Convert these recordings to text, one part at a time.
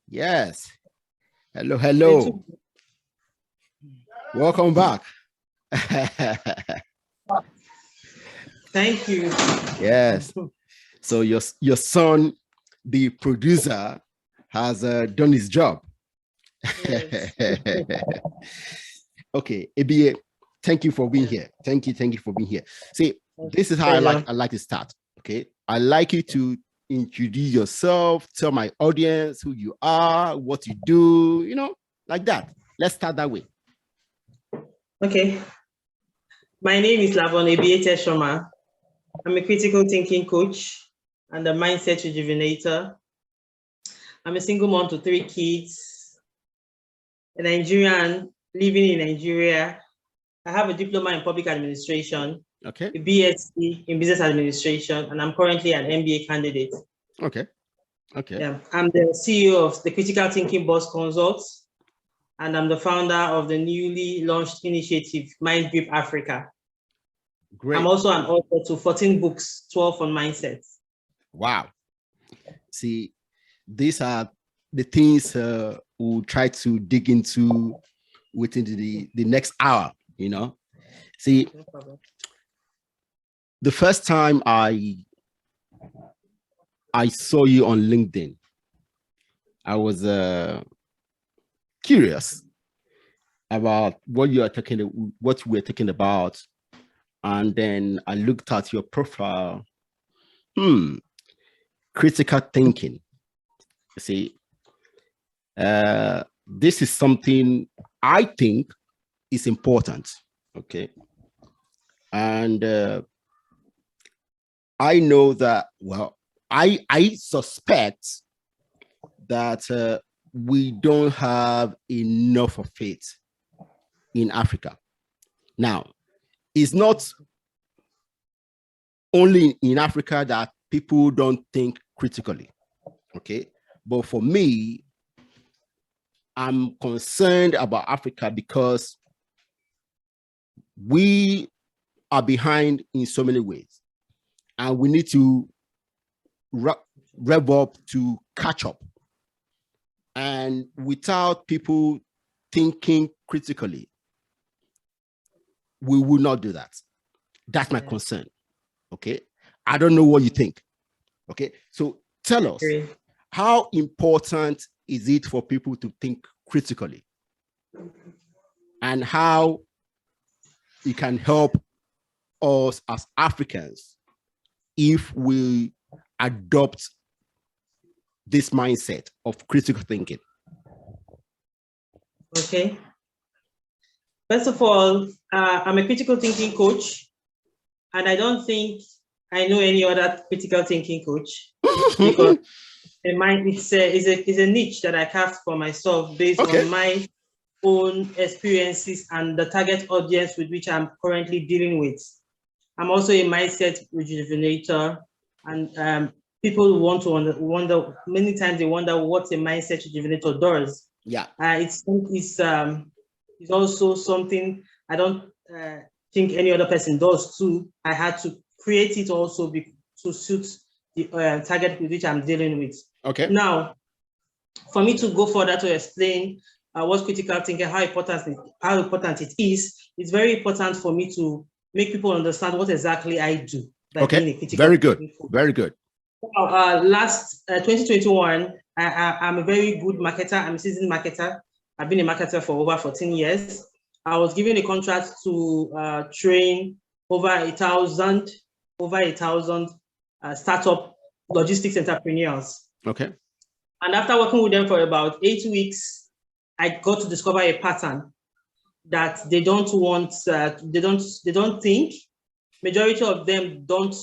Yes. Hello, Me hello. too. Welcome back. Thank you. Yes. So your son, the producer, has done his job. Yes. Okay, Ebiye, thank you for being here. Thank you for being here. See, this is how Pleasure. I like to start. Okay, I like you to introduce yourself, tell my audience who you are, what you do, like that. Let's start that way. Okay. My name is Lavonne Ebiye Tetsoma. I'm a critical thinking coach and a mindset rejuvenator. I'm a single mom to 3 kids, a Nigerian living in Nigeria. I have a diploma in public administration, Okay. a BSc in business administration, and I'm currently an MBA candidate. Okay. Okay. Yeah. I'm the CEO of the Critical Thinking Boss Consult, and I'm the founder of the newly launched initiative, MindGrip Africa. Great. I'm also an author to 14 books, 12 on mindset. Wow. See, these are the things we'll try to dig into within the next hour, See, No the first time I saw you on LinkedIn, I was curious about what we're talking about. And then I looked at your profile. Critical thinking. See, this is something I think is important. Okay. And I know that, well, I suspect that we don't have enough of it in Africa. Now, it's not only in Africa that people don't think critically, okay? But for me, I'm concerned about Africa because we are behind in so many ways, and we need to rev up to catch up. And without people thinking critically, we will not do that. That's my concern. Okay. I don't know what you think. Okay. So tell us, how important is it for people to think critically, and how it can help us as Africans if we adopt this mindset of critical thinking? Okay. First of all, I'm a critical thinking coach, and I don't think I know any other critical thinking coach because it's a niche that I craft for myself based on my own experiences and the target audience with which I'm currently dealing with. I'm also a mindset rejuvenator, and people want to wonder many times they wonder what a mindset rejuvenator does. Yeah, it's also something I don't think any other person does too. I had to create it also to suit the target with which I'm dealing with. Okay. Now, for me to go further to explain what's critical thinking, how important it is, it's very important for me to make people understand what exactly I do. Okay. Very good. Very good. Last 2021, I'm a very good marketer. I'm a seasoned marketer. I've been a marketer for over 14 years. I was given a contract to train over 1,000 startup logistics entrepreneurs. Okay. And after working with them for about 8 weeks, I got to discover a pattern that they don't want, they don't think. Majority of them don't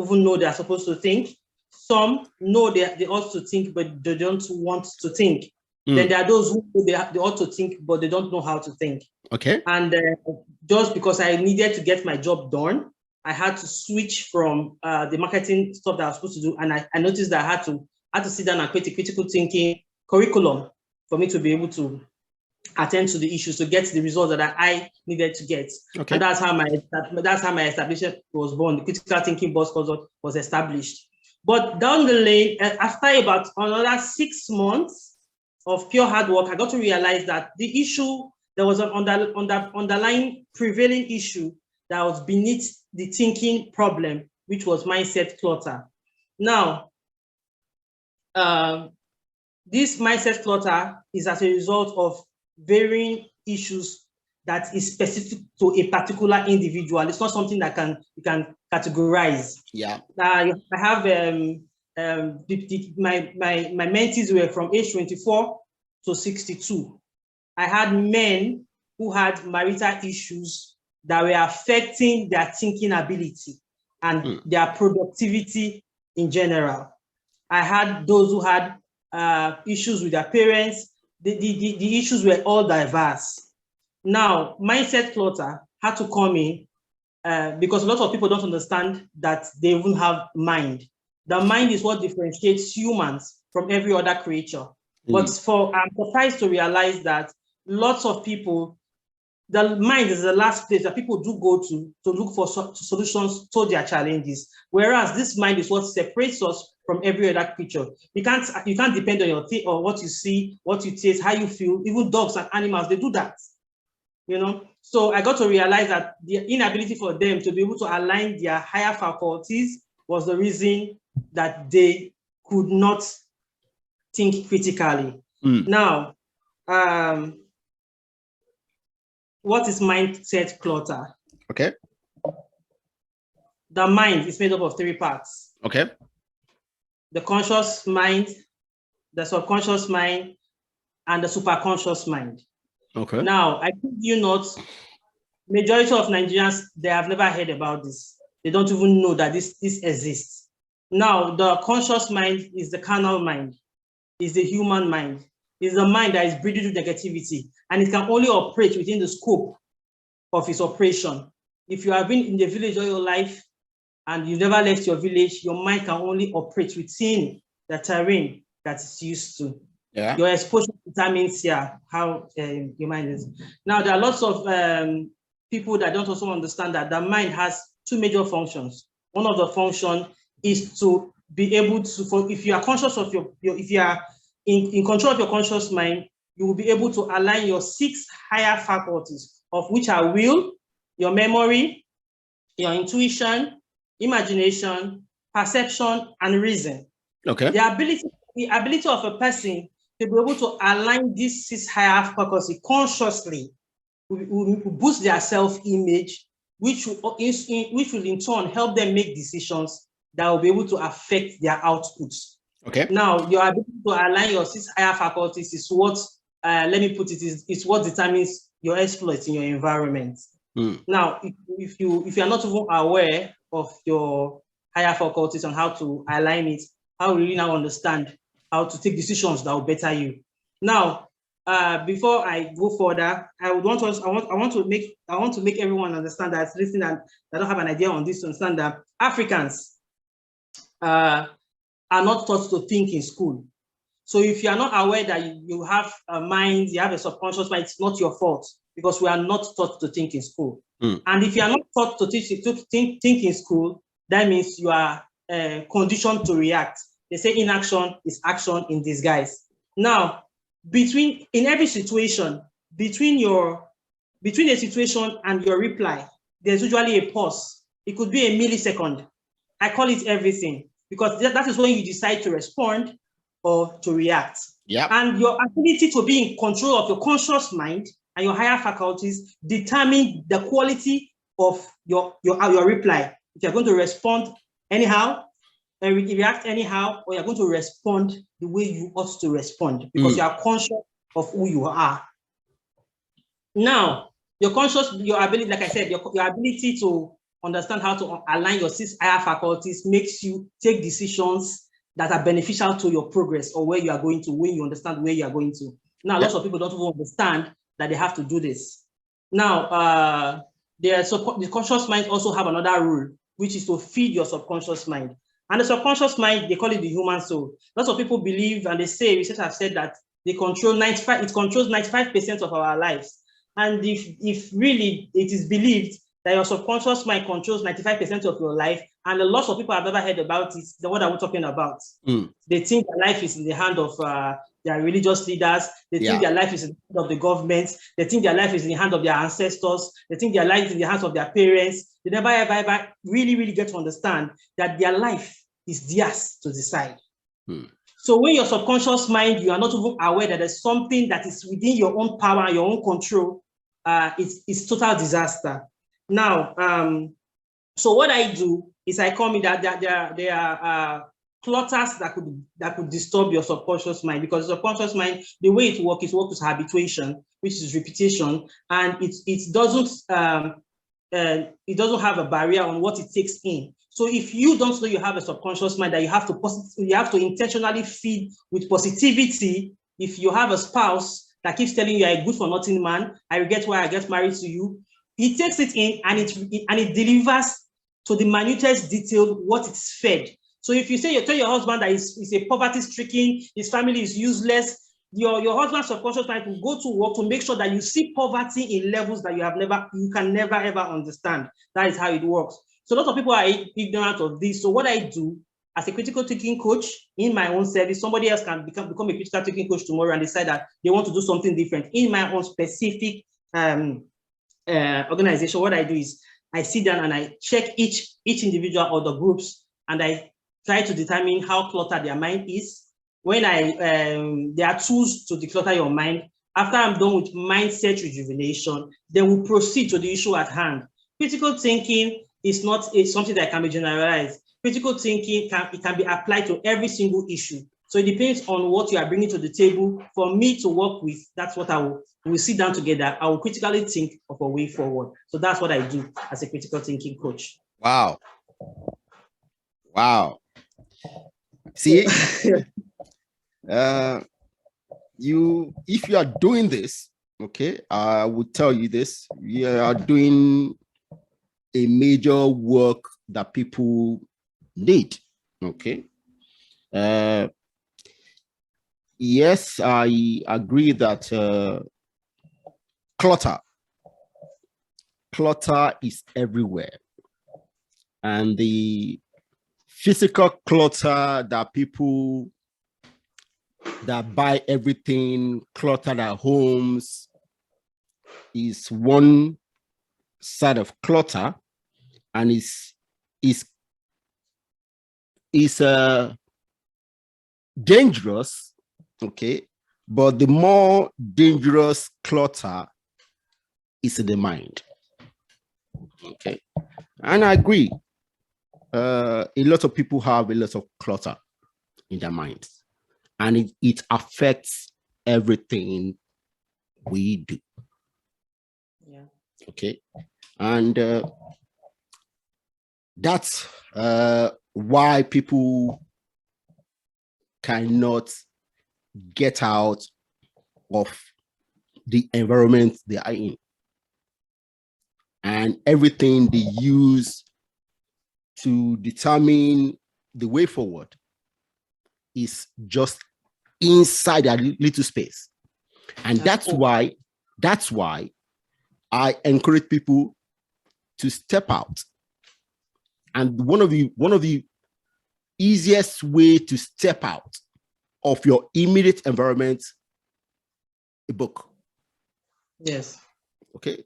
even know they're supposed to think. Some know they ought to think, but they don't want to think. Then there are those who know they ought to think, but they don't know how to think. Okay. And just because I needed to get my job done, I had to switch from the marketing stuff that I was supposed to do. And I noticed that I had to sit down and create a critical thinking curriculum for me to be able to attend to the issues, to get the results that I needed to get. Okay. And that's how my establishment was born. The Critical Thinking Boss Consult was established. But down the lane, after about another 6 months, of pure hard work, I got to realize that the issue, there was an underlying prevailing issue that was beneath the thinking problem, which was mindset clutter. Now, this mindset clutter is as a result of varying issues that is specific to a particular individual. It's not something that you can categorize. Yeah. I have my mentees were from age 24 to 62. I had men who had marital issues that were affecting their thinking ability and their productivity in general. I had those who had issues with their parents. The issues were all diverse. Now, mindset clutter had to come in because a lot of people don't understand that they even have mind. The mind is what differentiates humans from every other creature. But I'm surprised to realize that lots of people, the mind is the last place that people do go to look for solutions to their challenges. Whereas this mind is what separates us from every other creature. You can't depend on or what you see, what you taste, how you feel. Even dogs and animals, they do that. You know, so I got to realize that the inability for them to be able to align their higher faculties was the reason that they could not think critically. Now, what is mindset clutter? Okay. The mind is made up of 3 parts. Okay. The conscious mind, the subconscious mind, and the superconscious mind. Okay. Now, I kid you not, majority of Nigerians, they have never heard about this. They don't even know that this exists. Now, the conscious mind is the carnal mind, is the human mind, is the mind that is breeding with negativity, and it can only operate within the scope of its operation. If you have been in the village all your life and you never left your village, your mind can only operate within the terrain that it's used to. Yeah. Your exposure determines how your mind is. Now, there are lots of people that don't also understand that the mind has 2 major functions. One of the functions is to be able to, if you are conscious of if you are in control of your conscious mind, you will be able to align your 6 higher faculties, of which are will, your memory, your intuition, imagination, perception, and reason. Okay. The ability of a person to be able to align these 6 higher faculties consciously will boost their self-image, which will in turn help them make decisions that will be able to affect their outputs. Okay. Now, your ability to align your 6 higher faculties is what, let me put it, is what determines your exploits in your environment. Now, if you are not even aware of your higher faculties and how to align it, how will you now understand how to take decisions that will better you? Now, before I go further, I want to make everyone understand that listening and I don't have an idea on this to understand that Africans are not taught to think in school. So if you are not aware that you have a mind, you have a subconscious mind, it's not your fault because we are not taught to think in school. And if you are not taught to think in school, that means you are conditioned to react. They say inaction is action in disguise. Now, in every situation, between a situation and your reply, there's usually a pause. It could be a millisecond. I call it everything because that is when you decide to respond or to react. Yeah. And your ability to be in control of your conscious mind and your higher faculties determine the quality of your reply. If you're going to respond anyhow, and react anyhow, or you're going to respond the way you ought to respond because you are conscious of who you are. Now, your ability, like I said, your ability to understand how to align your 6 higher faculties makes you take decisions that are beneficial to your progress or where you are going to, when you understand where you are going to. Now, lots of people don't even understand that they have to do this. Now, the conscious mind also have another rule, which is to feed your subconscious mind. And the subconscious mind, they call it the human soul. Lots of people believe, and they say, research have said that it controls 95% of our lives. And if really it is believed that your subconscious mind controls 95% of your life, and a lot of people have never heard about it, then what are we talking about? They think that life is in the hand of They are religious leaders. They think their life is in the hands of the government. They think their life is in the hands of their ancestors. They think their life is in the hands of their parents. They never, ever really get to understand that their life is theirs to decide. So when your subconscious mind, you are not even aware that there's something that is within your own power, your own control, it's total disaster. Now, so what I do is I call me that there are clutters that could disturb your subconscious mind, because the subconscious mind, the way it works with habituation, which is repetition, and it doesn't have a barrier on what it takes in. So if you don't know you have a subconscious mind that you have to intentionally feed with positivity. If you have a spouse that keeps telling you you're a good for nothing man, I regret why I get married to you, he takes it in and it delivers to the minutest detail what it's fed. So if you say you tell your husband that he's a poverty-stricken, his family is useless, your husband's subconscious mind will go to work to make sure that you see poverty in levels that you can never ever understand. That is how it works. So a lot of people are ignorant of this. So what I do as a critical thinking coach in my own service, somebody else can become a critical thinking coach tomorrow and decide that they want to do something different. In my own specific organization, what I do is I sit down and I check each individual or the groups, and I try to determine how cluttered their mind is. When there are tools to declutter your mind. After I'm done with mindset rejuvenation, then we'll proceed to the issue at hand. Critical thinking is not something that can be generalized. Critical thinking can be applied to every single issue. So it depends on what you are bringing to the table for me to work with. That's what we'll sit down together. I will critically think of a way forward. So that's what I do as a critical thinking coach. Wow. See, if you are doing this, okay, I would tell you this, you are doing a major work that people need. Okay. Yes, I agree that clutter is everywhere, and the physical clutter that people that buy everything, clutter their homes, is one side of clutter, and is dangerous, okay, but the more dangerous clutter is in the mind, okay. And I agree, a lot of people have a lot of clutter in their minds, and it affects everything we do. Yeah. Okay. And that's why people cannot get out of the environment they are in, and everything they use to determine the way forward is just inside that little space. And that's why I encourage people to step out. And one of the easiest way to step out of your immediate environment, a book. Yes. Okay.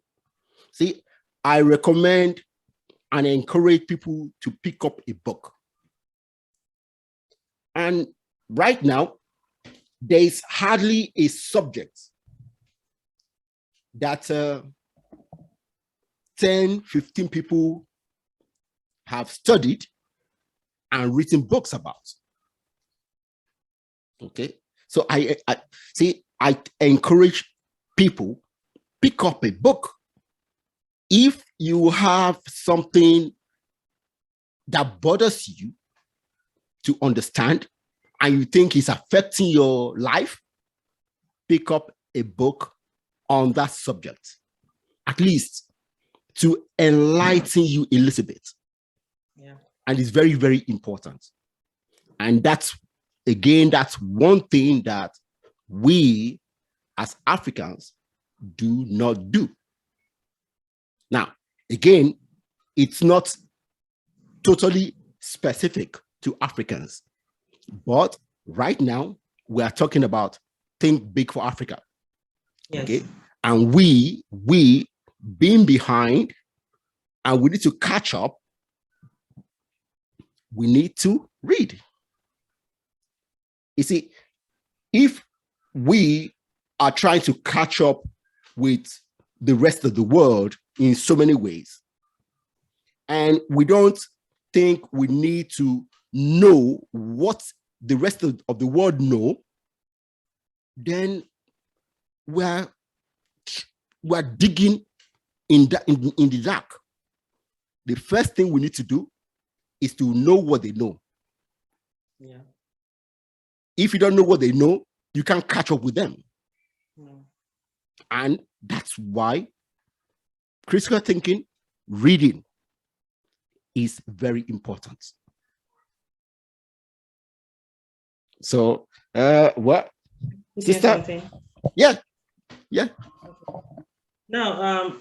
See, I recommend and encourage people to pick up a book. And right now, there is hardly a subject that 10, 15 people have studied and written books about. Okay. So I encourage people, pick up a book. If you have something that bothers you to understand and you think it's affecting your life, pick up a book on that subject, at least to enlighten you a little bit. Yeah. And it's very, very important. And that's one thing that we as Africans do not do. Now, again, it's not totally specific to Africans, but right now we are talking about think big for Africa. Yes. Okay. And we being behind, and we need to catch up. We need to read. You see, if we are trying to catch up with the rest of the world in so many ways, and we don't think we need to know what the rest of the world know, then we're digging in the dark. The first thing we need to do is to know what they know. Yeah. If you don't know what they know, you can't catch up with them. No. And that's why critical thinking, reading is very important. So, what? Sister? Yeah. Now,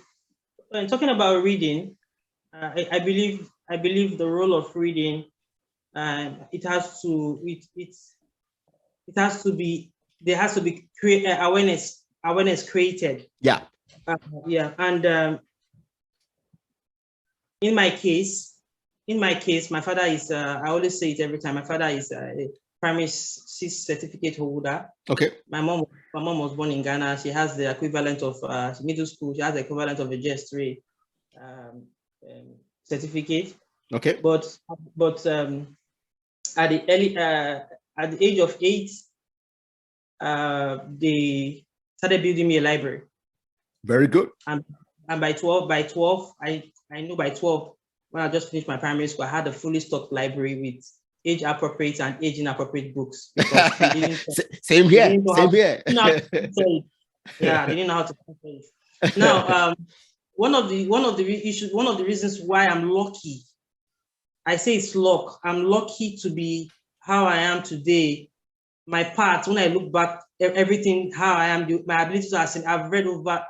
when talking about reading, I believe the role of reading, it has to be awareness created. Yeah. And in my case, my father is. I always say it every time. My father is a primary 6 certificate holder. Okay. My mom was born in Ghana. She has the equivalent of middle school. She has the equivalent of a JS3 certificate. Okay. But at the age of 8, they started building me a library. Very good. And by 12, I know by 12, when I just finished my primary school, I had a fully stocked library with age appropriate and age inappropriate books. Same here. Yeah, they didn't know how to translate. Now, one of the reasons why I'm lucky, I say it's luck. I'm lucky to be how I am today. My path, when I look back, everything, how I am, my ability to assimilate,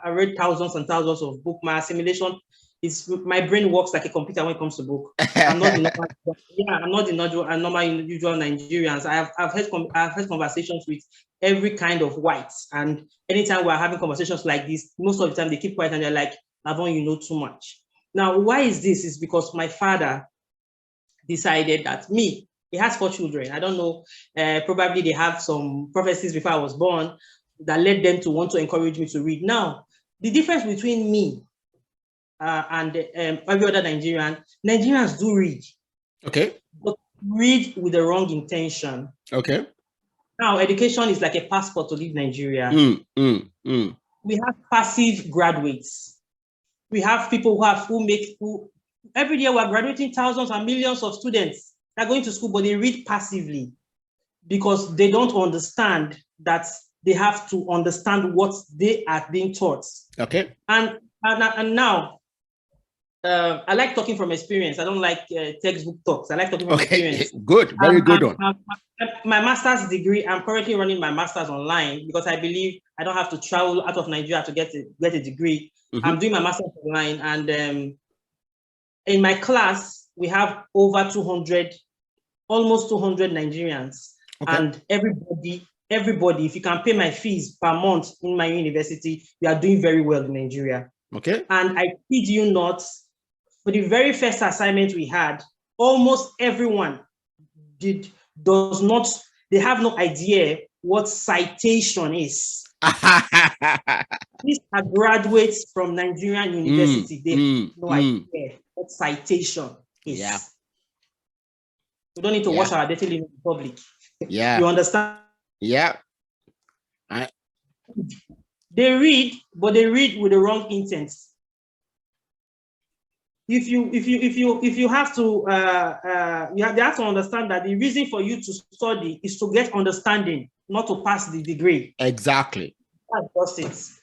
I've read thousands and thousands of books. My assimilation is, my brain works like a computer when it comes to book. I'm not the normal usual Nigerians. I've had conversations with every kind of whites, and anytime we're having conversations like this, most of the time they keep quiet and they're like, Lavonne, you know too much. Now, why is this? Is because my father decided that he has 4 children. I don't know, probably they have some prophecies before I was born that led them to want to encourage me to read. Now, the difference between me and every other Nigerians do read. Okay. But read with the wrong intention. Okay. Now, education is like a passport to leave Nigeria. We have passive graduates. We have people who every year we're graduating thousands and millions of students. They're going to school, but they read passively because they don't understand that they have to understand what they are being taught. Okay. And now, I like talking from experience. I don't like textbook talks. I like talking from experience. Good. Very good one. My master's degree, I'm currently running my master's online because I believe I don't have to travel out of Nigeria to get a degree. I'm doing my master's online, and in my class, we have over almost 200 Nigerians. Okay. And everybody, if you can pay my fees per month in my university, we are doing very well in Nigeria. Okay. And I kid you not, for the very first assignment we had, almost everyone they have no idea what citation is. These are graduates from Nigerian university. They have no idea what citation is. Yeah. We don't need to wash our dirty linen in public. Yeah. You understand? Yeah. They read, but they read with the wrong intent. If you have to, they have to understand that the reason for you to study is to get understanding, not to pass the degree. Exactly. That's just it.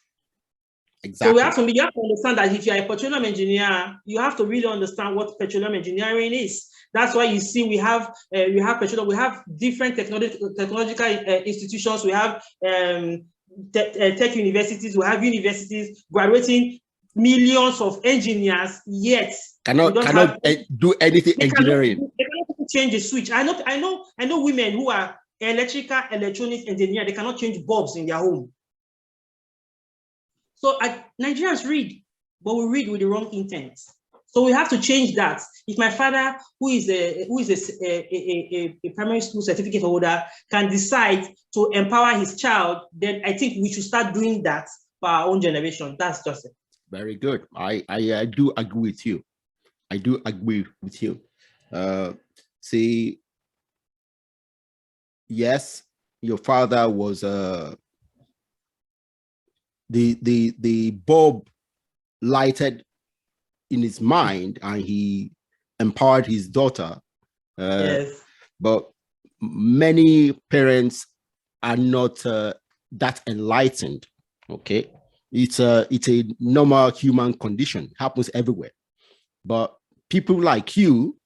Exactly. So you have to understand that if you are a petroleum engineer, you have to really understand what petroleum engineering is. That's why you see we have petroleum, we have different technological institutions, we have tech universities, we have universities graduating millions of engineers, yet cannot do anything engineering. They cannot change the switch. I know women who are electrical, electronics engineer, they cannot change bulbs in their home. So Nigerians read, but we read with the wrong intent. So we have to change that. If my father, who is a primary school certificate holder, can decide to empower his child, then I think we should start doing that for our own generation. That's just it. Very good. I do agree with you. I do agree with you. See, yes, your father was the bulb lighted in his mind, and he empowered his daughter. Yes. But many parents are not that enlightened. Okay, it's a normal human condition, happens everywhere. But people like you,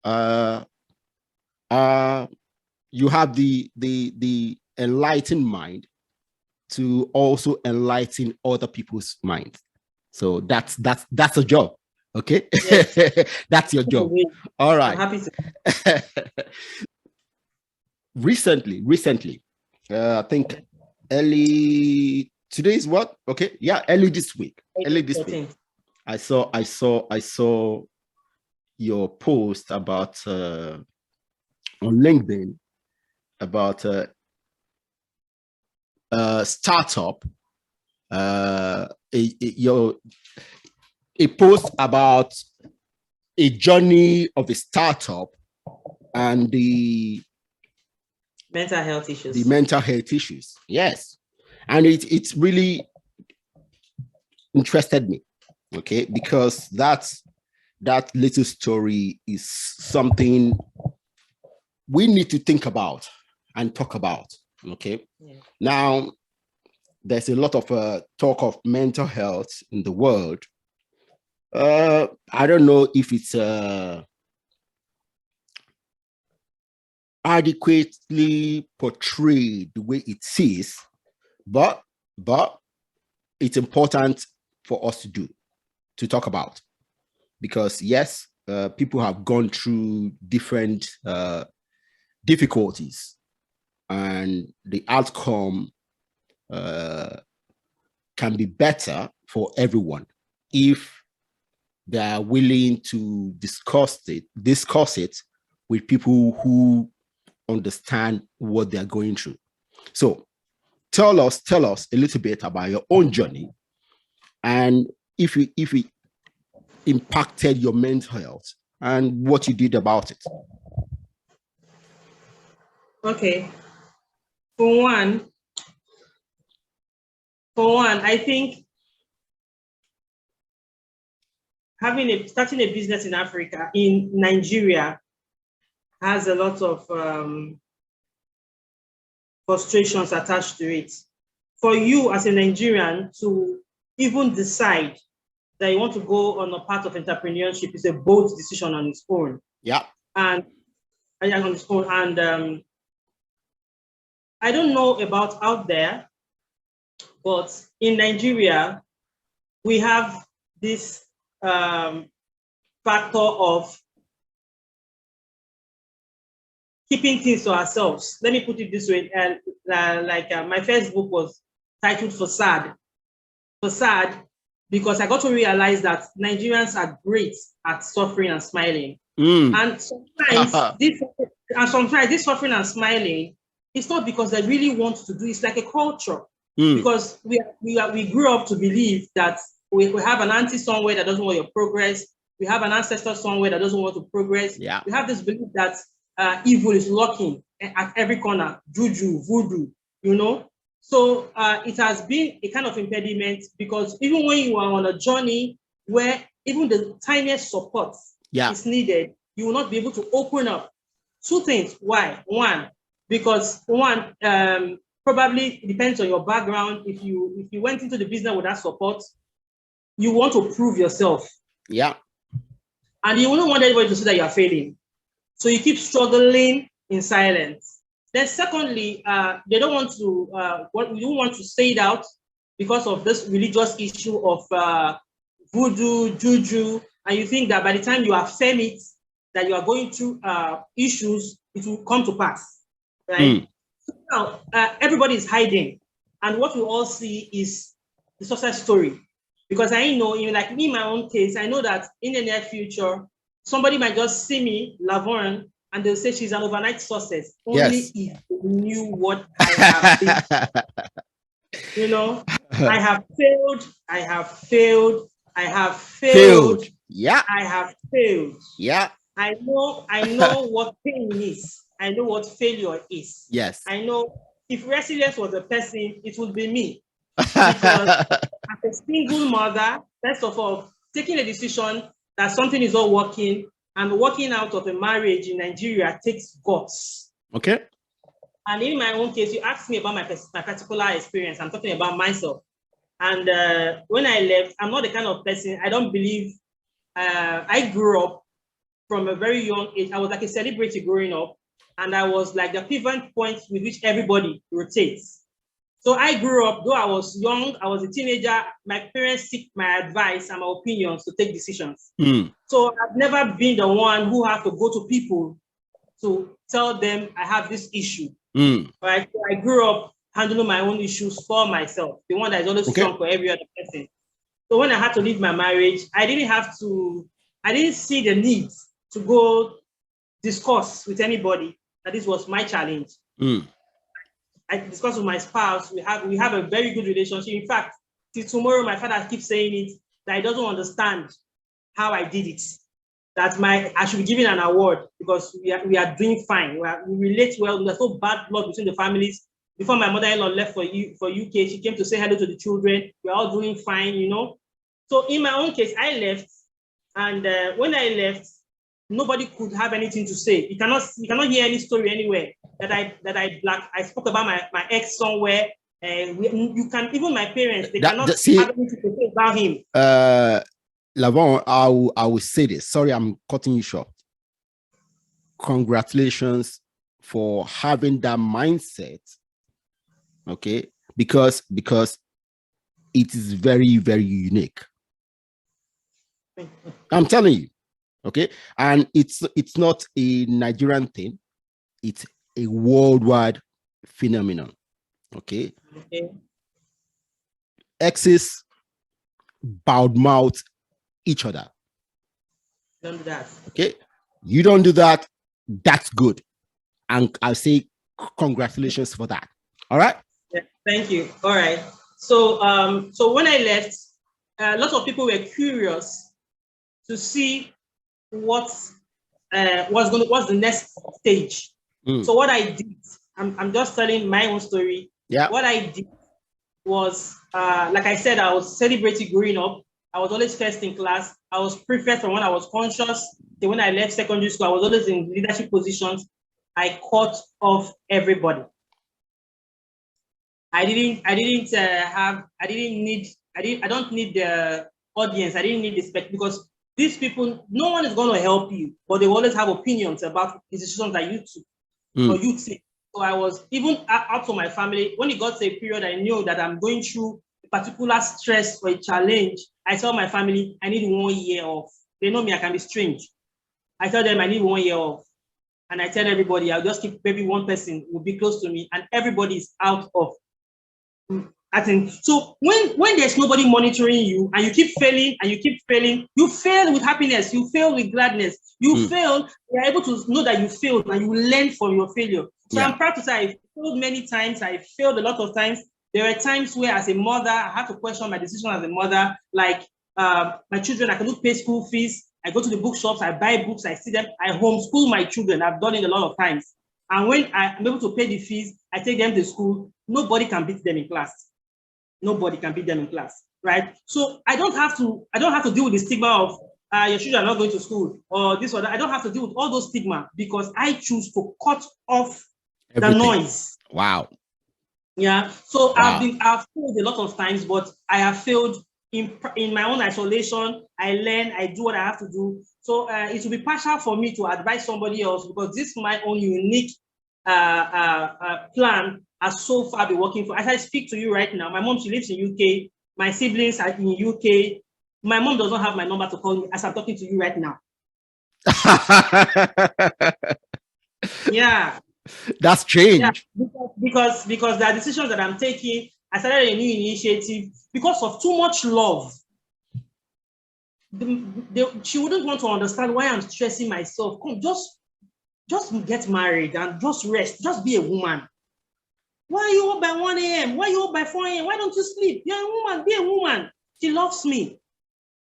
you have the enlightened mind to also enlighten other people's minds. So that's a job. Okay. Yes. That's your job. All right. I'm happy to. recently, I think early, today is what? Okay. Yeah. Early this week. I saw your post about on LinkedIn about startup, a post about a journey of a startup and the mental health issues. The mental health issues, yes, and it's really interested me, okay, because that little story is something we need to think about and talk about. Okay. Yeah. Now, there's a lot of talk of mental health in the world. I don't know if it's adequately portrayed the way it is, but it's important for us to talk about, because yes, people have gone through different difficulties, and the outcome can be better for everyone if they are willing to discuss it with people who understand what they're going through. So tell us a little bit about your own journey, and if it impacted your mental health and what you did about it. Okay. For one, I think starting a business in Africa, in Nigeria, has a lot of frustrations attached to it. For you as a Nigerian to even decide that you want to go on a path of entrepreneurship is a bold decision on its own. Yeah. And on its own. And I don't know about out there, but in Nigeria, we have this factor of keeping things to ourselves. Let me put it this way. My first book was titled Facade, because I got to realize that Nigerians are great at suffering and smiling. And sometimes this suffering and smiling, it's not because they really want to do it. It's like a culture. Because we grew up to believe that we have an auntie somewhere that doesn't want your progress. We have an ancestor somewhere that doesn't want to progress. Yeah. We have this belief that evil is lurking at every corner, juju, voodoo, you know. So it has been a kind of impediment, because even when you are on a journey where even the tiniest support is needed, you will not be able to open up. Two things. Why? One, because probably it depends on your background. If you went into the business with that support, you want to prove yourself. Yeah. And you wouldn't want anybody to see that you are failing. So you keep struggling in silence. Then secondly, they don't want to, you don't want to say it out because of this religious issue of voodoo, juju, and you think that by the time you affirm it, that you are going through issues, it will come to pass. right? Now, everybody is hiding. And what we all see is the success story. Because I know, like me, in my own case, I know that in the near future, somebody might just see me, Lavonne, and they'll say she's an overnight success. Only if they knew what I have been. I have failed, I have failed, I have failed. Yeah. I have failed. Yeah. I know what pain is. I know what failure is. Yes. I know if resilience was a person, it would be me. Because as a single mother, first of all, taking a decision that something is not working and walking out of a marriage in Nigeria takes guts. Okay. And in my own case, you asked me about my particular experience. I'm talking about myself. And when I left, I'm not the kind of person, I don't believe, I grew up from a very young age. I was like a celebrity growing up. And I was like the pivot point with which everybody rotates. So I grew up, though I was young, I was a teenager, my parents seek my advice and my opinions to take decisions. So I've never been the one who had to go to people to tell them I have this issue. Right? So I grew up handling my own issues for myself, the one that is always strong for every other person. So when I had to leave my marriage, I didn't see the need to go discuss with anybody that this was my challenge. I discussed with my spouse. We have a very good relationship. In fact, till tomorrow, my father keeps saying it, that he doesn't understand how I did it. That I should be given an award because we are doing fine. We relate well. There's no bad blood between the families. Before my mother-in-law left for UK, she came to say hello to the children. We're all doing fine, So in my own case, I left, and when I left, nobody could have anything to say. You cannot hear any story anywhere that I spoke about my ex somewhere. You can, even my parents, they cannot have anything to say about him. Lavonne, I will say this. Sorry, I'm cutting you short. Congratulations for having that mindset. Okay, because it is very, very unique. I'm telling you. Okay, and it's not a Nigerian thing, it's a worldwide phenomenon. Okay. Exes bowed mouth each other. Don't do that. Okay, you don't do that. That's good, and I'll say congratulations for that. All right. Yeah, thank you. All right. So so when I left, a lot of people were curious to see what's the next stage. So what I did, I'm just telling my own story. Yeah. What I did was, like I said, I was celebrating growing up. I was always first in class. I was prefect from when I was conscious. Then when I left secondary school, I was always in leadership positions. I cut off everybody. I don't need the audience. I didn't need the spec, because these people, no one is going to help you, but they always have opinions about the decisions that you took or you take. So I was, even up to my family, when it got to a period, I knew that I'm going through a particular stress or a challenge. I tell my family, I need 1 year off. They know me, I can be strange. I tell them I need 1 year off. And I tell everybody, I'll just keep, maybe one person will be close to me, and everybody is out of. I think so. When there's nobody monitoring you and you keep failing and you keep failing, you fail with happiness, you fail with gladness, you fail, you're able to know that you failed and you learn from your failure. So I'm proud to say I failed many times, I failed a lot of times. There were times where as a mother, I had to question my decision as a mother, like my children, I cannot pay school fees. I go to the bookshops, I buy books, I see them, I homeschool my children. I've done it a lot of times. And when I'm able to pay the fees, I take them to school. Nobody can beat them in class. Nobody can beat them in class, right? So I don't have to deal with the stigma of your children are not going to school or this or that. I don't have to deal with all those stigma because I choose to cut off everything. The noise. Wow. Yeah. So I've failed a lot of times, but I have failed in my own isolation. I learn, I do what I have to do. So it will be partial for me to advise somebody else because this is my own unique plan has so far been working for. As I speak to you right now, my mom, she lives in UK. My siblings are in UK. My mom doesn't have my number to call me as I'm talking to you right now. Yeah. That's change. Yeah, because there are decisions that I'm taking. I started a new initiative because of too much love. She wouldn't want to understand why I'm stressing myself. Come, just get married and just rest. Just be a woman. Why are you up by 1 a.m.? Why are you up by 4 a.m.? Why don't you sleep? You're a woman. Be a woman. She loves me,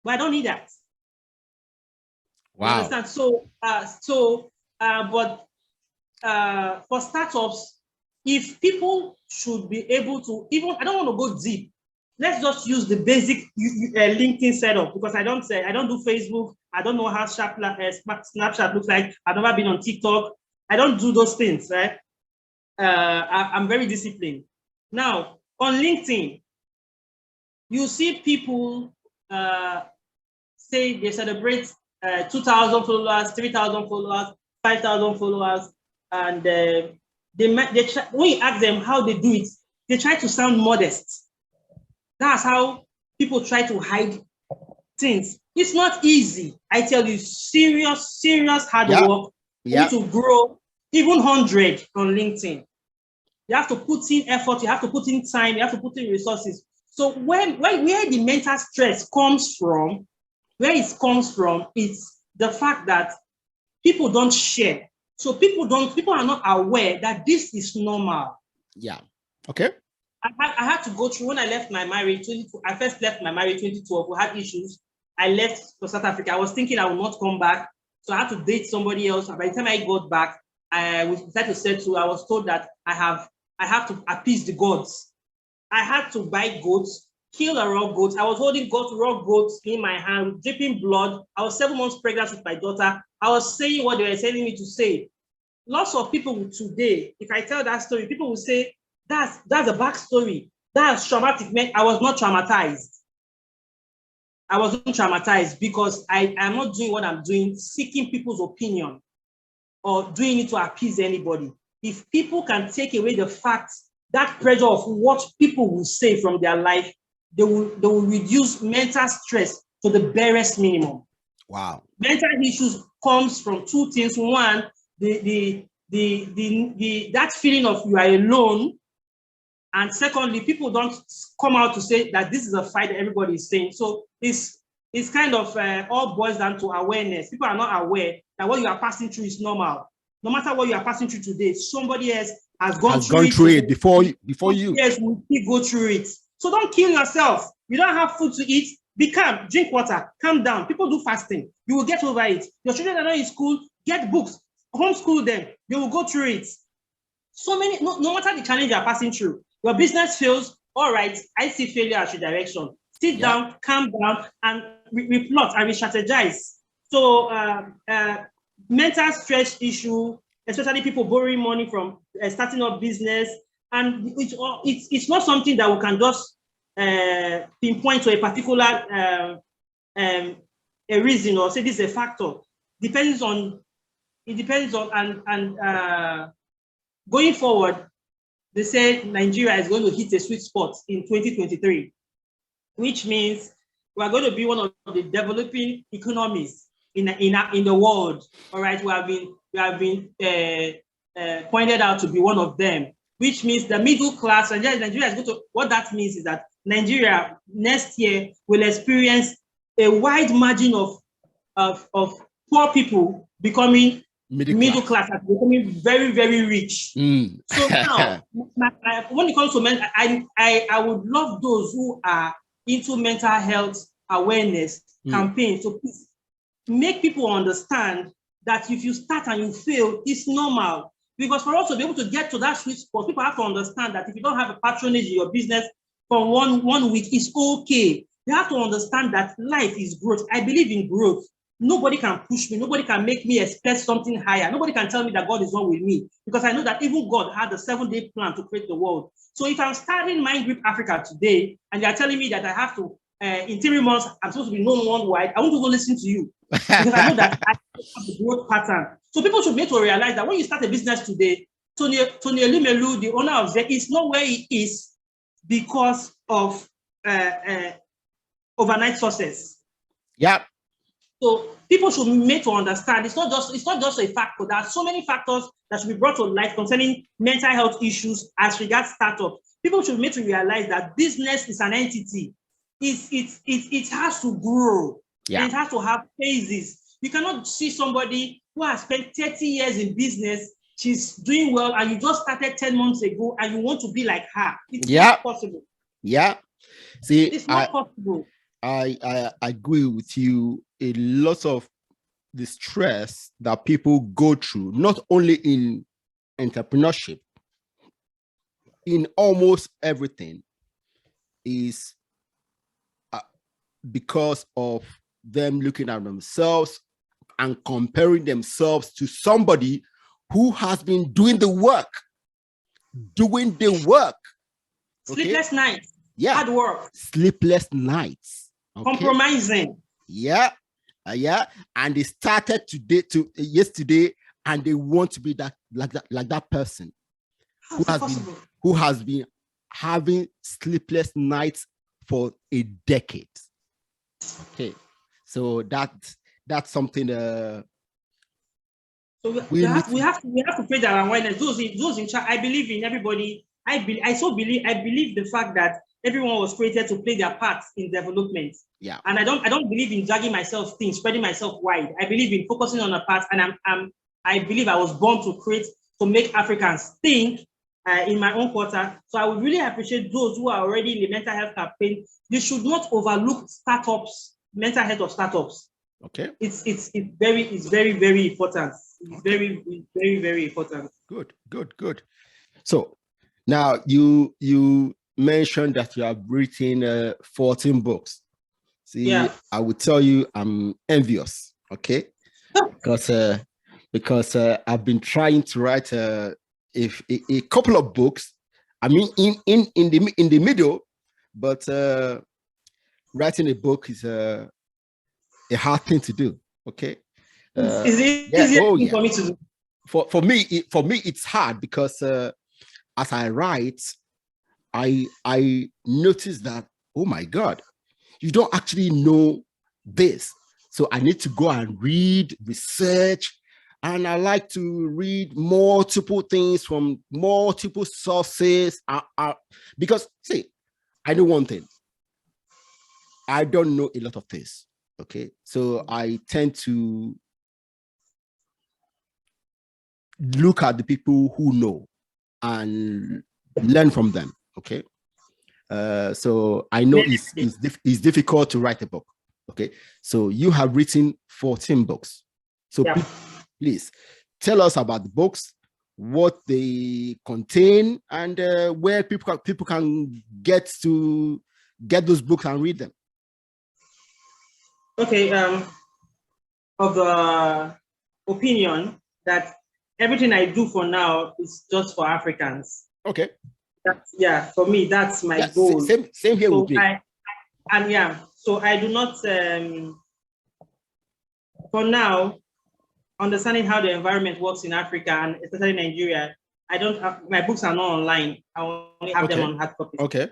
but I don't need that. Wow. You understand? But for startups, if people should be able to, even, I don't want to go deep. Let's just use the basic LinkedIn setup, because I don't do Facebook. I don't know how Snapchat looks like. I've never been on TikTok. I don't do those things, right? I'm very disciplined. Now, on LinkedIn, you see people say they celebrate 2,000 followers, 3,000 followers, 5,000 followers, and when you ask them how they do it, they try to sound modest. That's how people try to hide things. It's not easy. I tell you, serious hard work. You need to grow even 100 on LinkedIn. You have to put in effort, you have to put in time, you have to put in resources. So where the mental stress comes from, it's the fact that people don't share. So people are not aware that this is normal. Yeah. Okay. I had to go through, when I left my marriage, I first left my marriage 2012. We had issues. I left for South Africa. I was thinking I would not come back. So I had to date somebody else. And by the time I got back, we decided to settle. I was told that I have to appease the gods. I had to buy goats, kill a raw goat. I was holding raw goats in my hand, dripping blood. I was 7 months pregnant with my daughter. I was saying what they were telling me to say. Lots of people today, if I tell that story, people will say, that's a backstory. That's traumatic. I was not traumatized. I wasn't traumatized because I am not doing what I'm doing, seeking people's opinion or doing it to appease anybody. If people can take away the facts, that pressure of what people will say from their life, they will reduce mental stress to the barest minimum. Wow. Mental issues comes from two things. One, that feeling of you are alone. And secondly, people don't come out to say that this is a fight that everybody is saying. So it's kind of all boils down to awareness. People are not aware that what you are passing through is normal. No matter what you are passing through today, somebody else has gone through it before you. Yes, will go through it. So don't kill yourself. You don't have food to eat. Be calm, drink water, calm down. People do fasting. You will get over it. Your children are not in school, get books, homeschool them. You will go through it. So many, no matter the challenge you are passing through, your business fails, all right, I see failure as redirection. Sit down, calm down, and replot and re-strategize. So mental stress issue, especially people borrowing money from starting up business, and it's not something that we can just pinpoint to a particular a reason or say this is a factor. It depends on going forward. They say Nigeria is going to hit a sweet spot in 2023, which means we are going to be one of the developing economies in the world. All right, we have been pointed out to be one of them, which means the middle class. Nigeria is going to. What that means is that Nigeria next year will experience a wide margin of poor people becoming middle class, becoming very, very rich. So now, when it comes to men, I would love those who are into mental health awareness campaigns. So please make people understand that if you start and you fail, it's normal. Because for us to be able to get to that sweet spot, people have to understand that if you don't have a patronage in your business for one week, it's okay. You have to understand that life is growth. I believe in growth. Nobody can push me. Nobody can make me expect something higher. Nobody can tell me that God is not with me, because I know that even God had a 7-day plan to create the world. So if I'm starting MindGrip Africa today and you're telling me that I have to, in 3 months, I'm supposed to be known worldwide, I won't even listen to you, because I know that I have the growth pattern. So people should be able to realize that when you start a business today, Tony Elimelu, the owner of Zek, is not where he is because of overnight success. Yep. So people should be made to understand it's not just a factor. There are so many factors that should be brought to light concerning mental health issues as regards startup. People should be made to realize that business is an entity. It has to grow, and it has to have phases. You cannot see somebody who has spent 30 years in business, she's doing well, and you just started 10 months ago and you want to be like her. It's not possible. Yeah. See, it's not possible. I agree with you. A lot of the stress that people go through, not only in entrepreneurship, in almost everything, is because of them looking at themselves and comparing themselves to somebody who has been doing the work. Okay? Sleepless nights. Yeah. Hard work. Sleepless nights. Okay? Compromising. Yeah. And they started yesterday, and they want to be like that person who has been having sleepless nights for a decade. Okay, so that's something. So we have to create that awareness. Those in charge. I believe in everybody. I believe the fact that everyone was created to play their part in development. Yeah. And I don't believe in dragging myself thin, spreading myself wide. I believe in focusing on a part, and I believe I was born to make Africans think in my own quarter. So I would really appreciate those who are already in the mental health campaign. They should not overlook startups, mental health of startups. Okay. It's very, very important. It's very, very, very important. Good. So now you mentioned that you have written 14 books. See, yeah. I would tell you I'm envious, okay? because I've been trying to write a couple of books. I mean, in the middle, but writing a book is a hard thing to do. Okay, is it easier for me to do? For me, it's hard because as I write, I notice that, oh my God, you don't actually know this. So I need to go and read, research, and I like to read multiple things from multiple sources. Because, see, I know one thing. I don't know a lot of things, okay? So I tend to look at the people who know and learn from them, okay? So I know it's difficult to write a book, okay? So you have written 14 books. So yeah. Please tell us about the books, what they contain, and where people can get those books and read them. Okay, of the opinion that everything I do for now is just for Africans. Okay. For me, that's my goal. Same here with me. So I do not, for now, understanding how the environment works in Africa and especially Nigeria, my books are not online. I only have them on hard copy. Okay.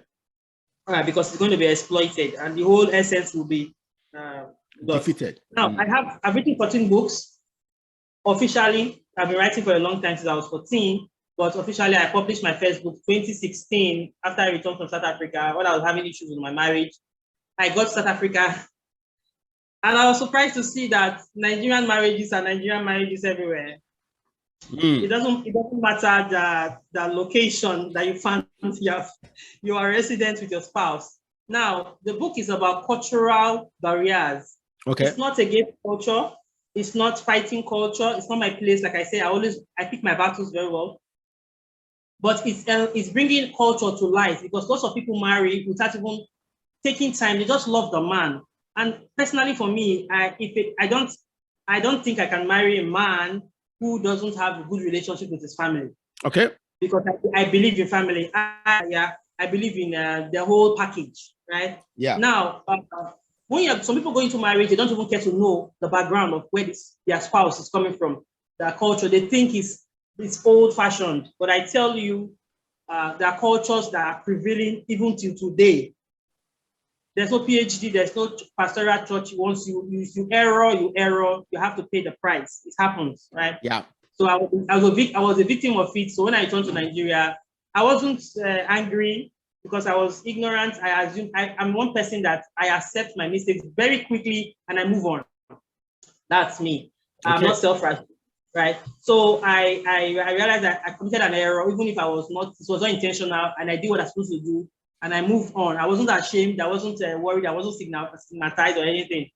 Because it's going to be exploited and the whole essence will be defeated. Now, I've written 14 books. Officially, I've been writing for a long time since I was 14, but officially I published my first book 2016 after I returned from South Africa when I was having issues with my marriage. I got to South Africa and I was surprised to see that Nigerian marriages are Nigerian marriages everywhere. It doesn't matter the location that you found you are resident with your spouse. Now, the book is about cultural barriers. Okay. It's not against culture. It's not fighting culture. It's not my place. Like I say, I pick my battles very well. But it's bringing culture to life because lots of people marry without even taking time. They just love the man. And personally, for me, I don't think I can marry a man who doesn't have a good relationship with his family. Okay. Because I believe in family. I believe in the whole package, right? Yeah. Now, when some people go into marriage, they don't even get to know the background of where their spouse is coming from, their culture. They think it's old-fashioned. But I tell you, there are cultures that are prevailing even till today. There's no PhD, there's no pastoral church. Once you error, you have to pay the price. It happens, right? Yeah. So I was a victim of it. So when I returned to Nigeria, I wasn't angry because I was ignorant. I assume I'm one person that I accept my mistakes very quickly and I move on. That's me. Okay. I'm not self-righteous, right? So I realized that I committed an error, even if it was not intentional, and I did what I was supposed to do, and I moved on. I wasn't ashamed. I wasn't worried. I wasn't stigmatized or anything.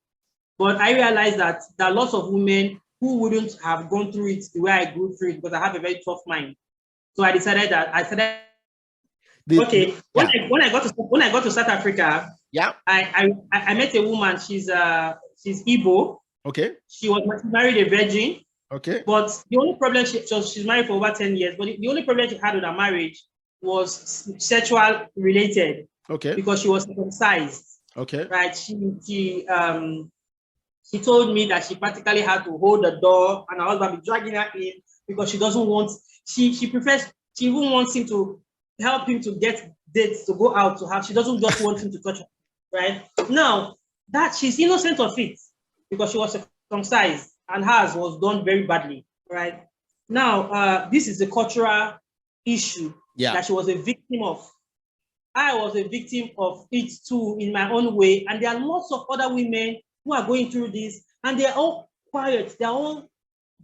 But I realized that there are lots of women who wouldn't have gone through it the way I go through it because I have a very tough mind. So I decided that when I got to South Africa, yeah, I met a woman. She's Igbo. Okay. She was married a virgin. Okay. But the only problem she's married for over 10 years. But the only problem she had with her marriage was sexual related. Okay. Because she was circumcised. Okay. Right. She told me that she practically had to hold the door and her husband be dragging her in because she doesn't want. She even wants him to help him to get dates to go out to have. She doesn't just want him to touch her. Right. Now that she's innocent of it because she was circumcised and hers was done very badly. Right. Now this is a cultural issue that she was a victim of. I was a victim of it too in my own way. And there are lots of other women who are going through this and they're all quiet. They're all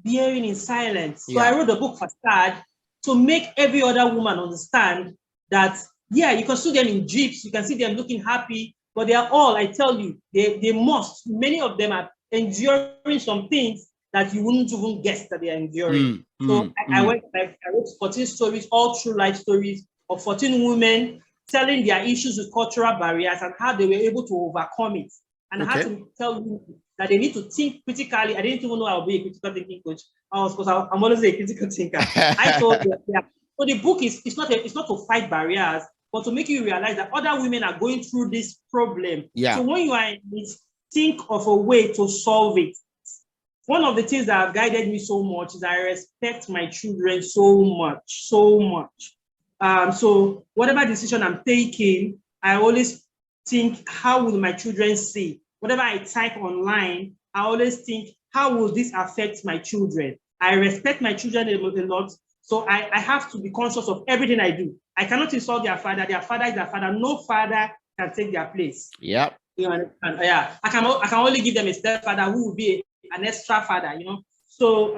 bearing in silence. So I wrote the book Facade to make every other woman understand that, yeah, you can see them in jeeps, you can see them looking happy, but they are all, I tell you, many of them are enduring some things that you wouldn't even guess that they are enduring. I wrote 14 stories, all true life stories of 14 women telling their issues with cultural barriers and how they were able to overcome it. And I had to tell you that they need to think critically. I didn't even know I would be a critical thinking coach. I'm always a critical thinker. I thought that, so the book is it's not to fight barriers, but to make you realize that other women are going through this problem. So when you are in it, think of a way to solve it. One of the things that have guided me so much is I respect my children so much. So whatever decision I'm taking, I always think, how will my children see? Whatever I type online, I always think, how will this affect my children? I respect my children a lot, so I have to be conscious of everything I do. I cannot insult their father. Their father is their father. No father can take their place. Yep. You understand? Yeah. I can only give them a stepfather who will be an extra father, you know. So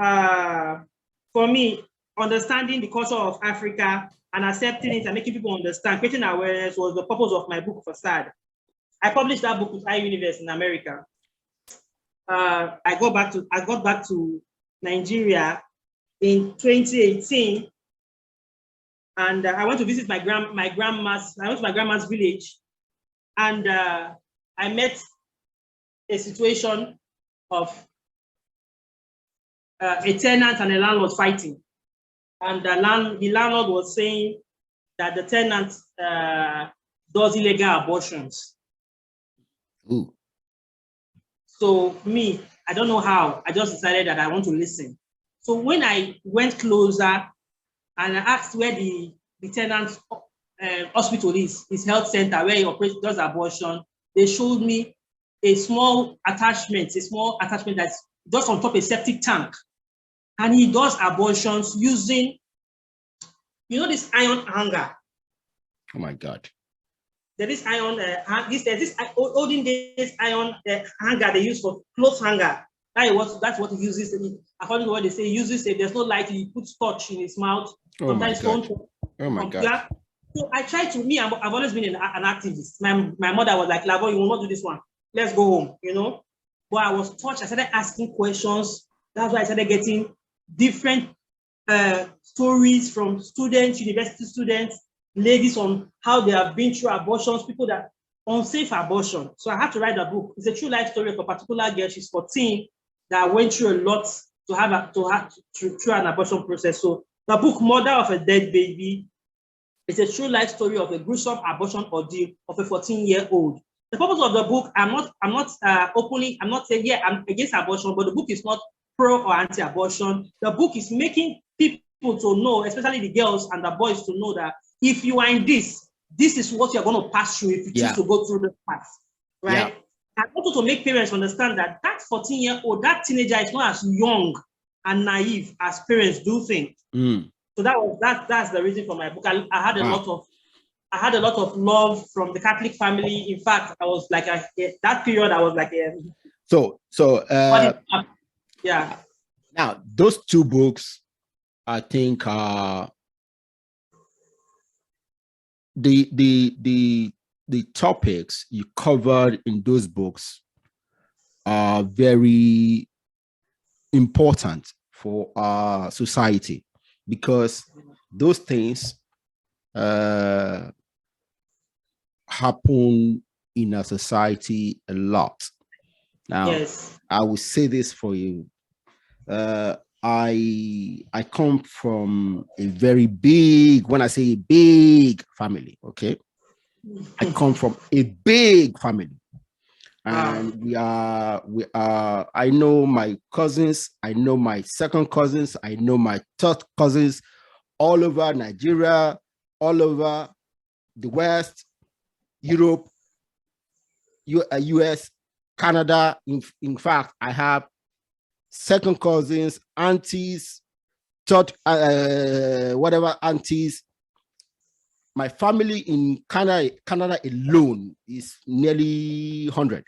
for me, understanding the culture of Africa and accepting it and making people understand, creating awareness was the purpose of my book Facade. I published that book with iUniverse in America. I got back to Nigeria in 2018, and I went to visit my grandma's. I went to my grandma's village, and I met a situation of a tenant and a landlord fighting, and the landlord was saying that the tenant does illegal abortions. Ooh. So me, I don't know how. I just decided that I want to listen. So when I went closer and I asked where the tenant's hospital is, his health center, where he does abortion, they showed me a small attachment that's just on top of a septic tank. And he does abortions using, this iron hanger. Oh my God. There is iron, there's this olden days iron hanger they use for clothes hanger. That's what he uses. According to what they say, he uses it. There's no light. He puts touch in his mouth. Oh my God. Oh my God. So I try to. I've always been an activist. My mother was like, "Lavonne, you will not do this one. Let's go home." But I was touched. I started asking questions. That's why I started getting different stories from students, university students, ladies on how they have been through abortions, people that unsafe abortion. So I had to write a book. It's a true life story of a particular girl. She's 14 that went through a lot through an abortion process. So the book, Mother of a Dead Baby, is a true life story of a gruesome abortion ordeal of a 14-year-old. The purpose of the book, I'm not saying, yeah, I'm against abortion, but the book is not pro or anti-abortion. The book is making people to know, especially the girls and the boys, to know that if you are in this is what you're going to pass through if you choose to go through the path. right? Yeah. And also to make parents understand that that 14-year-old, that teenager is not as young and naive as parents do think. So that's the reason for my book. I had a lot of love from the Catholic family. In fact, I was like that period. I was like yeah. Now those two books, I think, the topics you covered in those books are very important for our society, because those things happen in our society a lot. Now, yes. I will say this for you. I come from a very big, when I say a big family, okay? I come from a big family. And we are, I know my cousins, I know my second cousins, I know my third cousins all over Nigeria, all over the West, Europe, US, Canada. In fact, I have second cousins, aunties, third, whatever aunties. My family in Canada alone is nearly 100.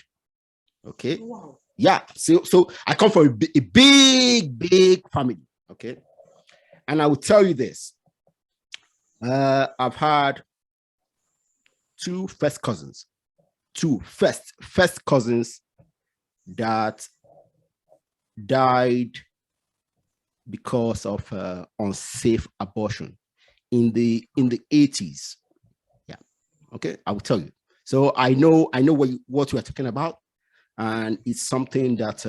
Okay. Wow. Yeah. So I come from a big family. Okay. And I will tell you this. I've had two first cousins that died because of unsafe abortion in the 80s. Yeah. Okay. I will tell you. So I know what you are talking about. And it's something that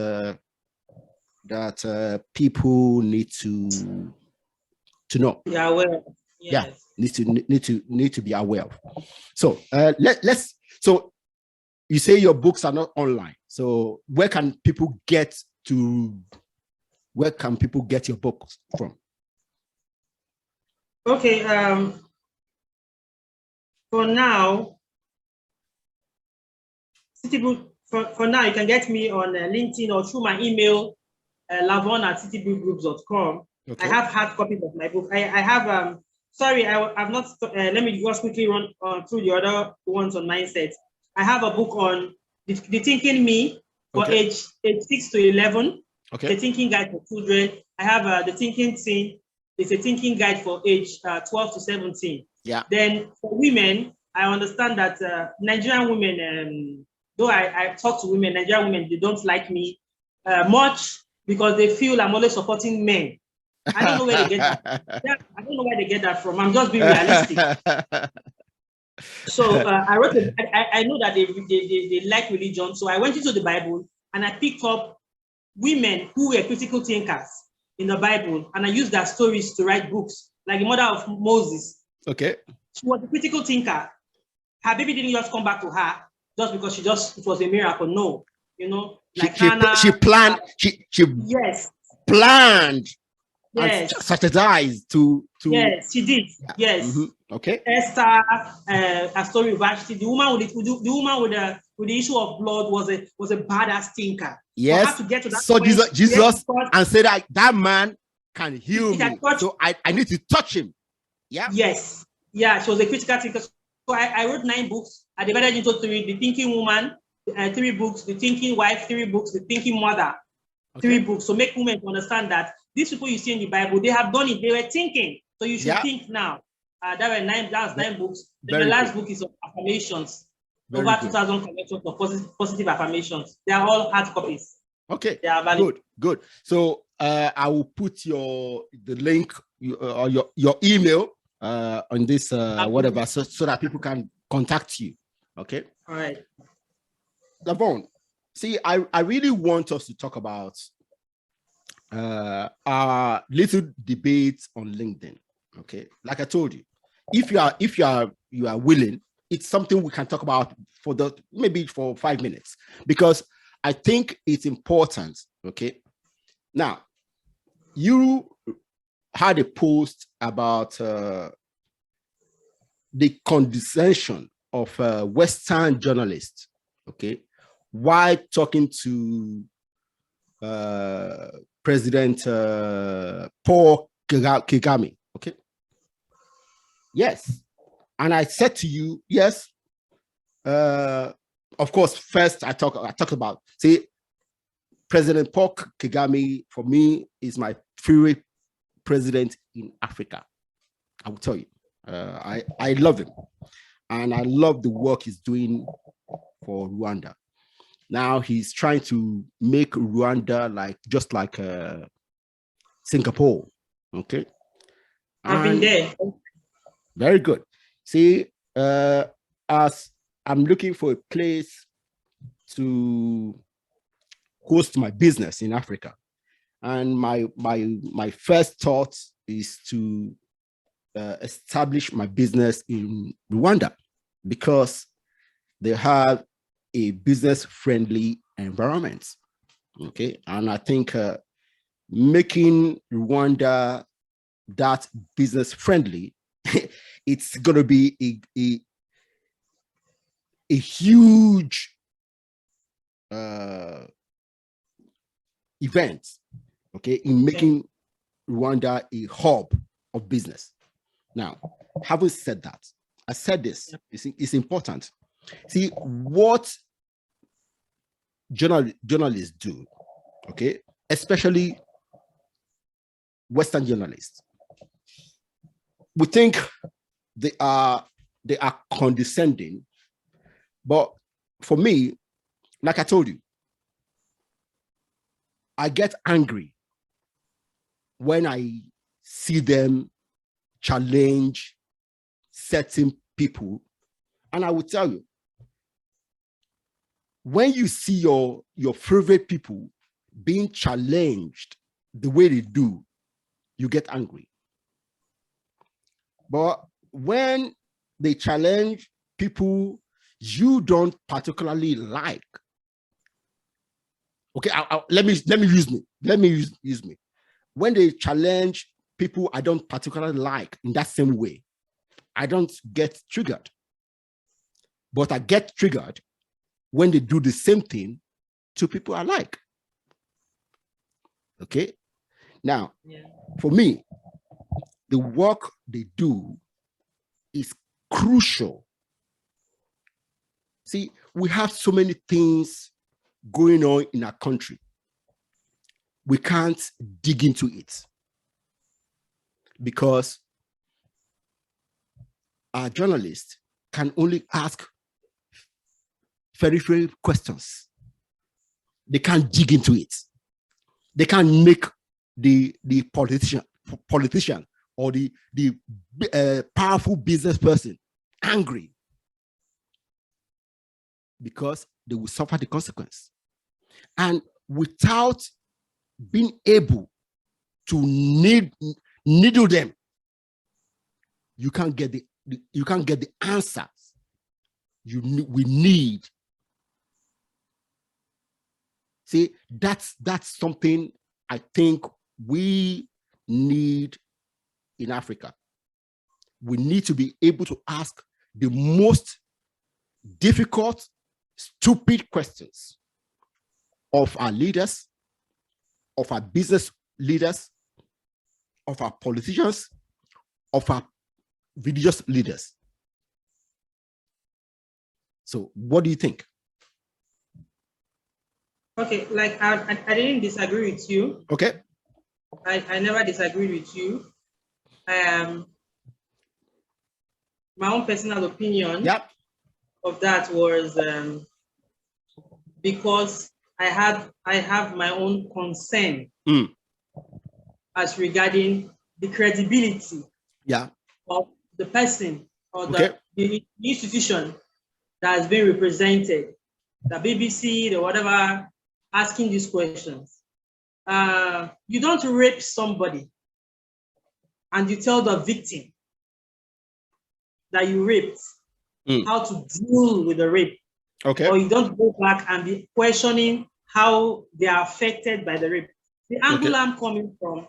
people need to know. Yeah, well, yes. Yeah, need to be aware of. So let's. So you say your books are not online. So where can people get your books from? Okay. For now, Citybook. For now, you can get me on LinkedIn or through my email, lavonne@citybookgroups.com. Okay. I have hard copies of my book. I have sorry, I've not. Let me just quickly run through the other ones on mindset. I have a book on the Thinking Me for age 6 to 11. Okay. The Thinking Guide for Children. I have the Thinking Teen. It's a thinking guide for age 12 to 17. Yeah. Then for women, I understand that Nigerian women, though I talk to women, Nigerian women, they don't like me much because they feel I'm always supporting men. I don't know where they get that. I don't know where they get that from. I'm just being realistic. So I wrote. I know that they like religion, so I went into the Bible and I picked up women who were critical thinkers in the Bible, and I used their stories to write books, like the mother of Moses. Okay. She was a critical thinker. Her baby didn't just come back to her just because it was a miracle. No, like Hannah. She planned. She yes. Planned. Yes. And strategized to. Yes, she did. Yeah. Yes. Mm-hmm. Okay. Esther, a story of Vashti. The woman with the issue of blood was a badass thinker. Yes. So, I had to get to that so point, Jesus and said that man can heal me. So I need to touch him. Yeah. Yes. Yeah. She was a critical thinker. So I wrote 9 books. I divided into 3: The Thinking Woman, 3 books; The Thinking Wife, 3 books; The Thinking Mother, 3 books. So make women understand that these people you see in the Bible, they have done it. They were thinking. So you should think now. That was 9 books. The last book is of affirmations. Over 2,000 collections of positive affirmations. They are all hard copies. Okay. They are valid. Good. So I will put the link or your email on this whatever, so that people can contact you. Okay. All right. Lavonne, see, I really want us to talk about our little debate on LinkedIn. Okay, like I told you, if you are willing, it's something we can talk about maybe for 5 minutes, because I think it's important. Okay, now you had a post about the condescension of Western journalists. okay, while talking to President Paul Kagame, okay? Yes. And I said to you, yes, of course, first I talked about, see, President Paul Kagame, for me, is my favorite president in Africa. I will tell you, I love him. And I love the work he's doing for Rwanda. Now he's trying to make Rwanda just like Singapore. Okay. I've been there. Very good. See, as I'm looking for a place to host my business in Africa, and my first thought is to establish my business in Rwanda because they have a business-friendly environment. Okay, and I think making Rwanda that business-friendly, it's going to be a huge event, okay, in making Rwanda a hub of business. Now, having said that, I said this, it's important. See, what journalists do, okay, especially Western journalists, we think they are condescending, but for me, like I told you, I get angry when I see them challenge certain people. And I will tell you, when you see your favorite people being challenged the way they do, you get angry. But when they challenge people you don't particularly like, okay, let me use me. Let me use me. When they challenge people I don't particularly like in that same way, I don't get triggered. But I get triggered when they do the same thing to people I like. Okay? Now, for me, the work they do is crucial. See, we have so many things going on in our country. We can't dig into it because our journalists can only ask very questions. They can't dig into it. They can't make the politician or the powerful business person angry because they will suffer the consequence. And without being able to needle them, you can't get the answers we need. See, that's something I think we need in Africa. We need to be able to ask the most difficult, stupid questions of our leaders, of our business leaders, of our politicians, of our religious leaders. So what do you think? Okay, like I didn't disagree with you. Okay. I never disagreed with you. My own personal opinion of that was because I have my own concern as regarding the credibility of the person or the institution that has been represented, the BBC, the whatever, asking these questions. You don't rape somebody and you tell the victim that you raped how to deal with the rape. Okay. Or you don't go back and be questioning how they are affected by the rape. The angle I'm coming from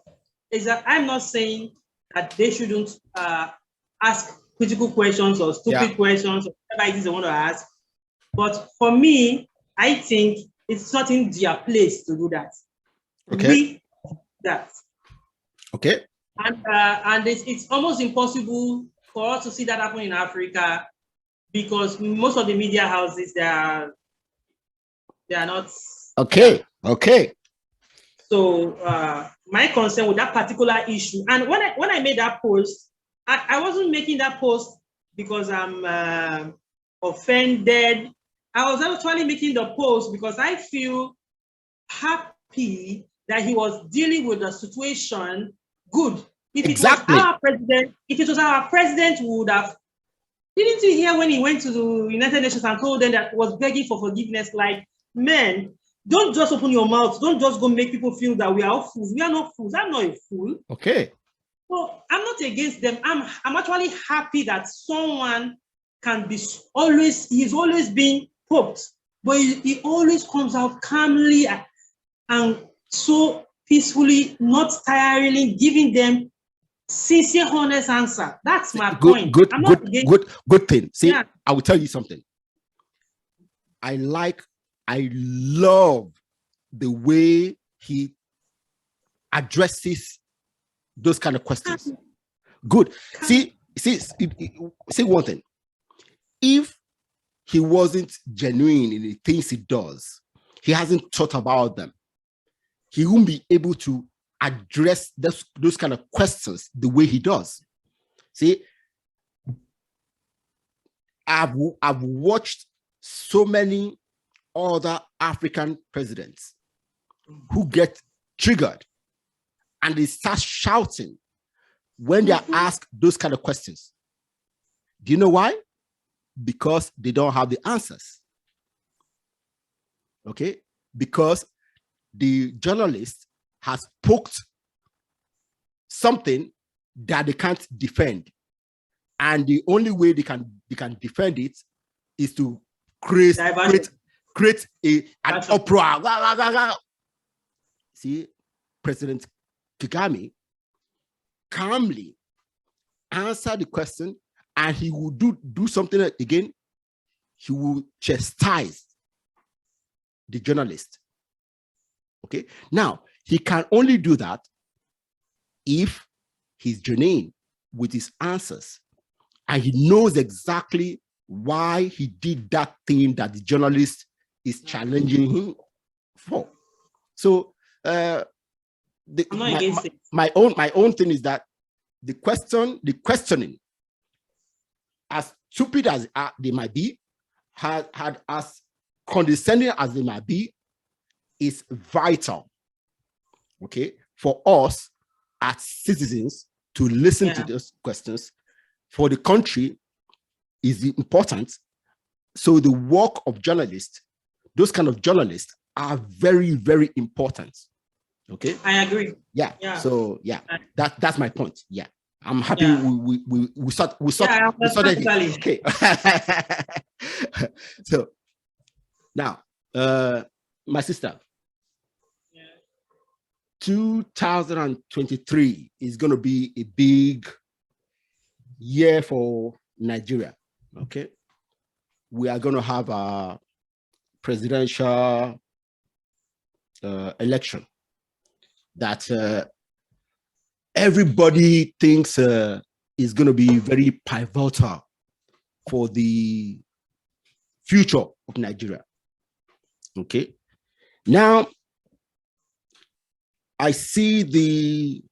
is that I'm not saying that they shouldn't ask critical questions or stupid questions or whatever it is they want to ask. But for me, I think it's not in their place to do that. Okay. We do that. Okay. And it's almost impossible for us to see that happen in Africa, because most of the media houses, they are not. Okay. Okay. So my concern with that particular issue, and when I made that post, I wasn't making that post because I'm offended. I was actually making the post because I feel happy that he was dealing with the situation good. If Exactly. it was our president, we would have. Didn't you hear when he went to the United Nations and told them that was begging for forgiveness? Like, man, don't just open your mouth. Don't just go make people feel that we are all fools. We are not fools. I'm not a fool. Okay. So I'm not against them. I'm actually happy that someone can be always, he's always been poked, but he always comes out calmly and so peacefully, not tiringly, giving them sincere, honest answer. That's my point. I'm not against. Good thing. See, Yeah. I will tell you something. I love the way he addresses those kind of questions. Good. See one thing. If he wasn't genuine in the things he does, he hasn't thought about them, he won't be able to address those kind of questions the way he does. See, I've watched so many other African presidents who get triggered and they start shouting when they are asked those kind of questions. Do you know why? Because they don't have the answers. Okay? Because the journalist has poked something that they can't defend. And the only way they can defend it is to create an uproar. See, President Kagame calmly answer the question, and he will do something again. He will chastise the journalist. Okay, now he can only do that if he's genuine with his answers and he knows exactly why he did that thing that the journalist is challenging him for. So my own thing is that the questioning, as stupid as they might be, had as condescending as they might be, is vital, okay, for us as citizens to listen to those questions. For the country is important. So the work of journalists, those kind of journalists, are very, very important. Okay, I agree. Yeah. So that's my point. Yeah, I'm happy we start it. Okay. So now, my sister, 2023 is going to be a big year for Nigeria. Okay, we are going to have a presidential election that everybody thinks is going to be very pivotal for the future of Nigeria. Okay, now I see the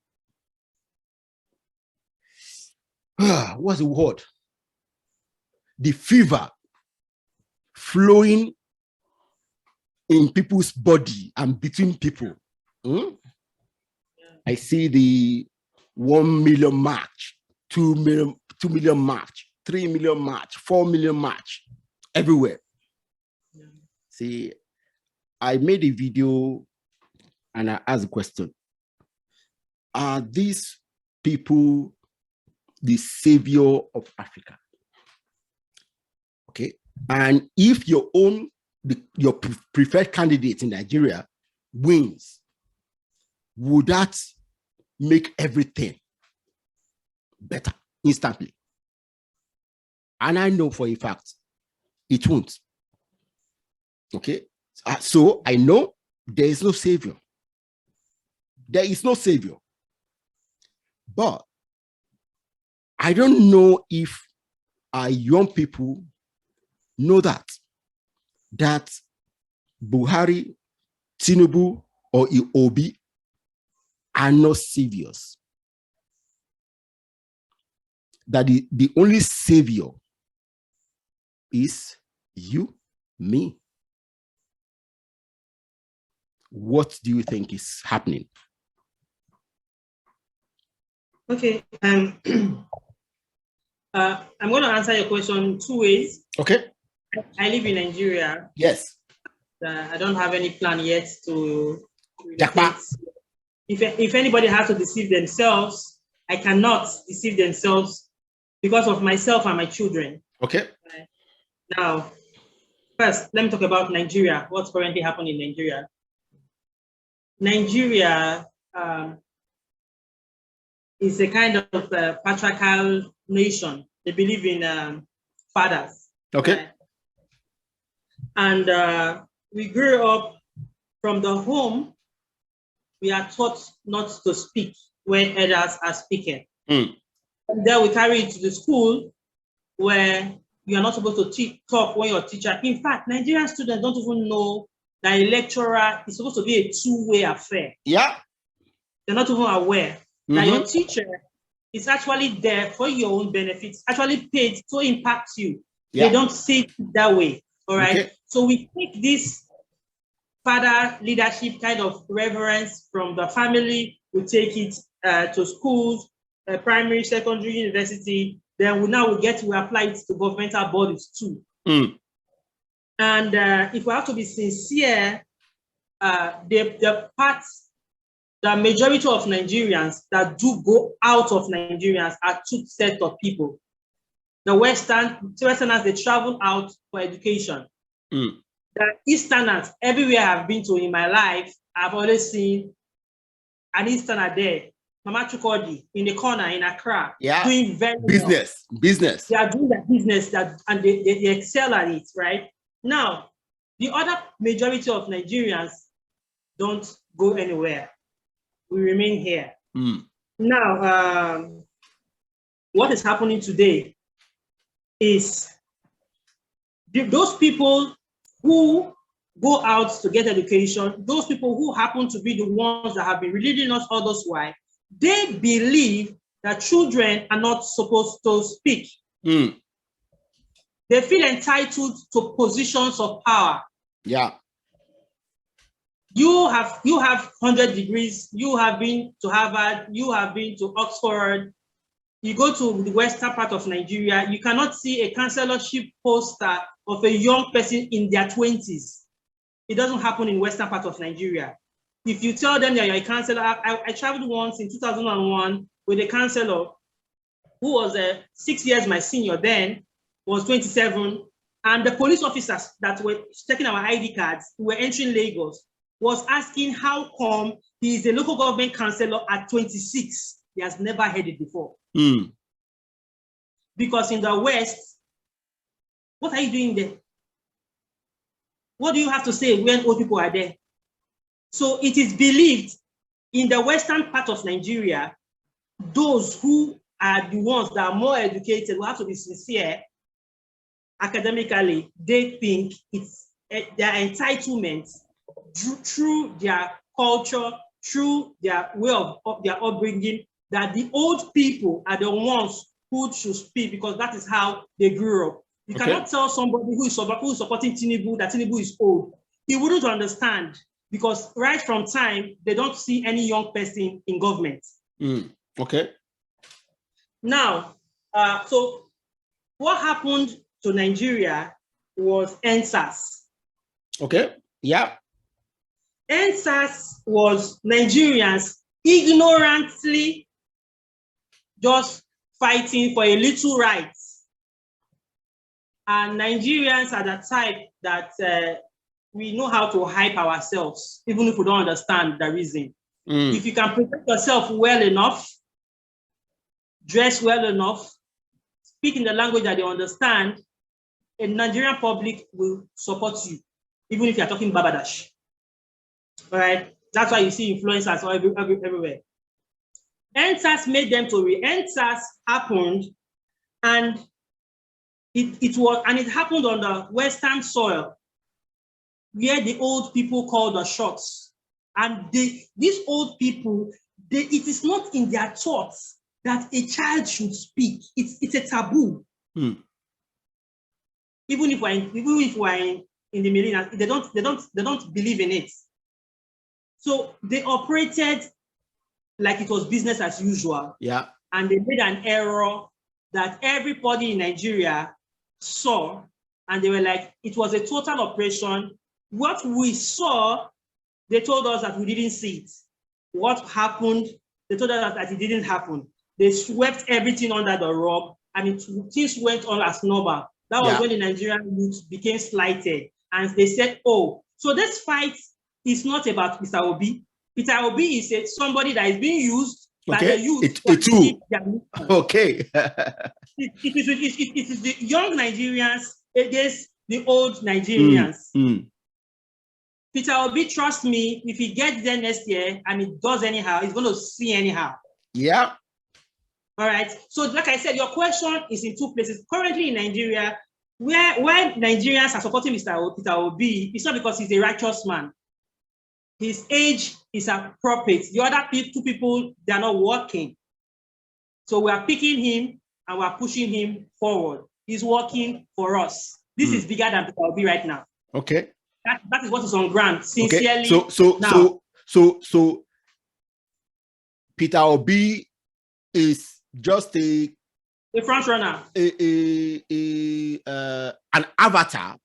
what's the word? The fever flowing in people's body and between people. I see the 1 million march, 2 million march, 3 million march, 4 million march everywhere. See, I made a video and I asked a question. Are these people the savior of Africa? Okay. And if your preferred candidate in Nigeria wins, would that make everything better instantly? And I know for a fact it won't. Okay. So I know there is no savior. There is no savior. But I don't know if our young people know that Buhari, Tinubu, or Obi are not saviors. That the only savior is you, me. What do you think is happening? Okay. I'm going to answer your question two ways. Okay. I live in Nigeria. Yes. I don't have any plan yet to relocate. If anybody has to deceive themselves, I cannot deceive themselves because of myself and my children. Okay. Now, first, let me talk about Nigeria. What's currently happening in Nigeria? Nigeria is a kind of patriarchal nation. They believe in fathers. Okay. Right? And we grew up from the home. We are taught not to speak when others are speaking. And then we carry it to the school where you are not supposed to talk when your teacher. In fact, Nigerian students don't even know that a lecturer is supposed to be a two-way affair. Yeah. They're not even aware that your teacher is actually there for your own benefits, actually paid to impact you. Yeah. They don't see it that way. All right. Okay. So we take this father leadership kind of reverence from the family. We take it to schools, primary, secondary, university. Then we apply it to governmental bodies too. And if we have to be sincere, the majority of Nigerians that do go out of Nigerians are two sets of people. The Westerners, they travel out for education. The Easterners, everywhere I've been to in my life, I've always seen an Easterner there. Mama Chukodi in the corner in Accra, doing very business. They are doing their business and they excel at it, right? Now, the other majority of Nigerians don't go anywhere. We remain here. Now, what is happening today is those people who go out to get education, those people who happen to be the ones that have been leading us all this while, they believe that children are not supposed to speak. They feel entitled to positions of power. Yeah. You have 100 degrees. You have been to Harvard. You have been to Oxford. You go to the western part of Nigeria, you cannot see a chancellorship poster of a young person in their 20s. It doesn't happen in western part of Nigeria. If you tell them that you're a counselor, I traveled once in 2001 with a counselor who was 6 years my senior then, was 27, and the police officers that were checking our ID cards, who were entering Lagos, was asking how come he is a local government councillor at 26. He has never heard it before. Because in the West, what are you doing there? What do you have to say when old people are there? So it is believed in the western part of Nigeria, those who are the ones that are more educated, will have to be sincere academically, they think it's their entitlement through their culture, through their way of their upbringing, that the old people are the ones who should speak because that is how they grew up. You cannot tell somebody who is supporting Tinubu that Tinubu is old. He wouldn't understand because right from time, they don't see any young person in government. Okay. Now, so what happened to Nigeria was NSAS. Okay. Yeah. NSAS was Nigerians ignorantly just fighting for a little right. And Nigerians are the type that we know how to hype ourselves, even if we don't understand the reason. If you can present yourself well enough, dress well enough, speak in the language that they understand, a Nigerian public will support you. even if you're talking Babadash. All right, that's why you see influencers everywhere. NSAS made them to NSAS happened, and it happened on the Western soil, where the old people call the shots. And these old people, it is not in their thoughts that a child should speak. It's a taboo. Even if we're in the millennials, they don't believe in it. So they operated like it was business as usual. Yeah. And they made an error that everybody in Nigeria saw, and they were like, it was a total operation. What we saw, they told us that we didn't see it. What happened, they told us that it didn't happen. They swept everything under the rug, and things went on as normal. That was when the Nigerian youth became slighted. And they said, oh, so this fight is not about Mr. Obi. Peter Obi is somebody that is being used by the youth. Okay. It is the young Nigerians against the old Nigerians. Peter Obi, trust me, if he gets there next year and he does anyhow, he's going to see anyhow. Yeah. All right. So, like I said, your question is in two places. Currently in Nigeria, where Nigerians are supporting Mr. Peter Obi, it's not because he's a righteous man. His age is appropriate. The other two people, they are not working. So we are picking him and we are pushing him forward. He's working for us. This is bigger than Peter Obi right now. Okay. That is what is on ground. Sincerely. Okay. So Peter Obi is just a front runner, an avatar.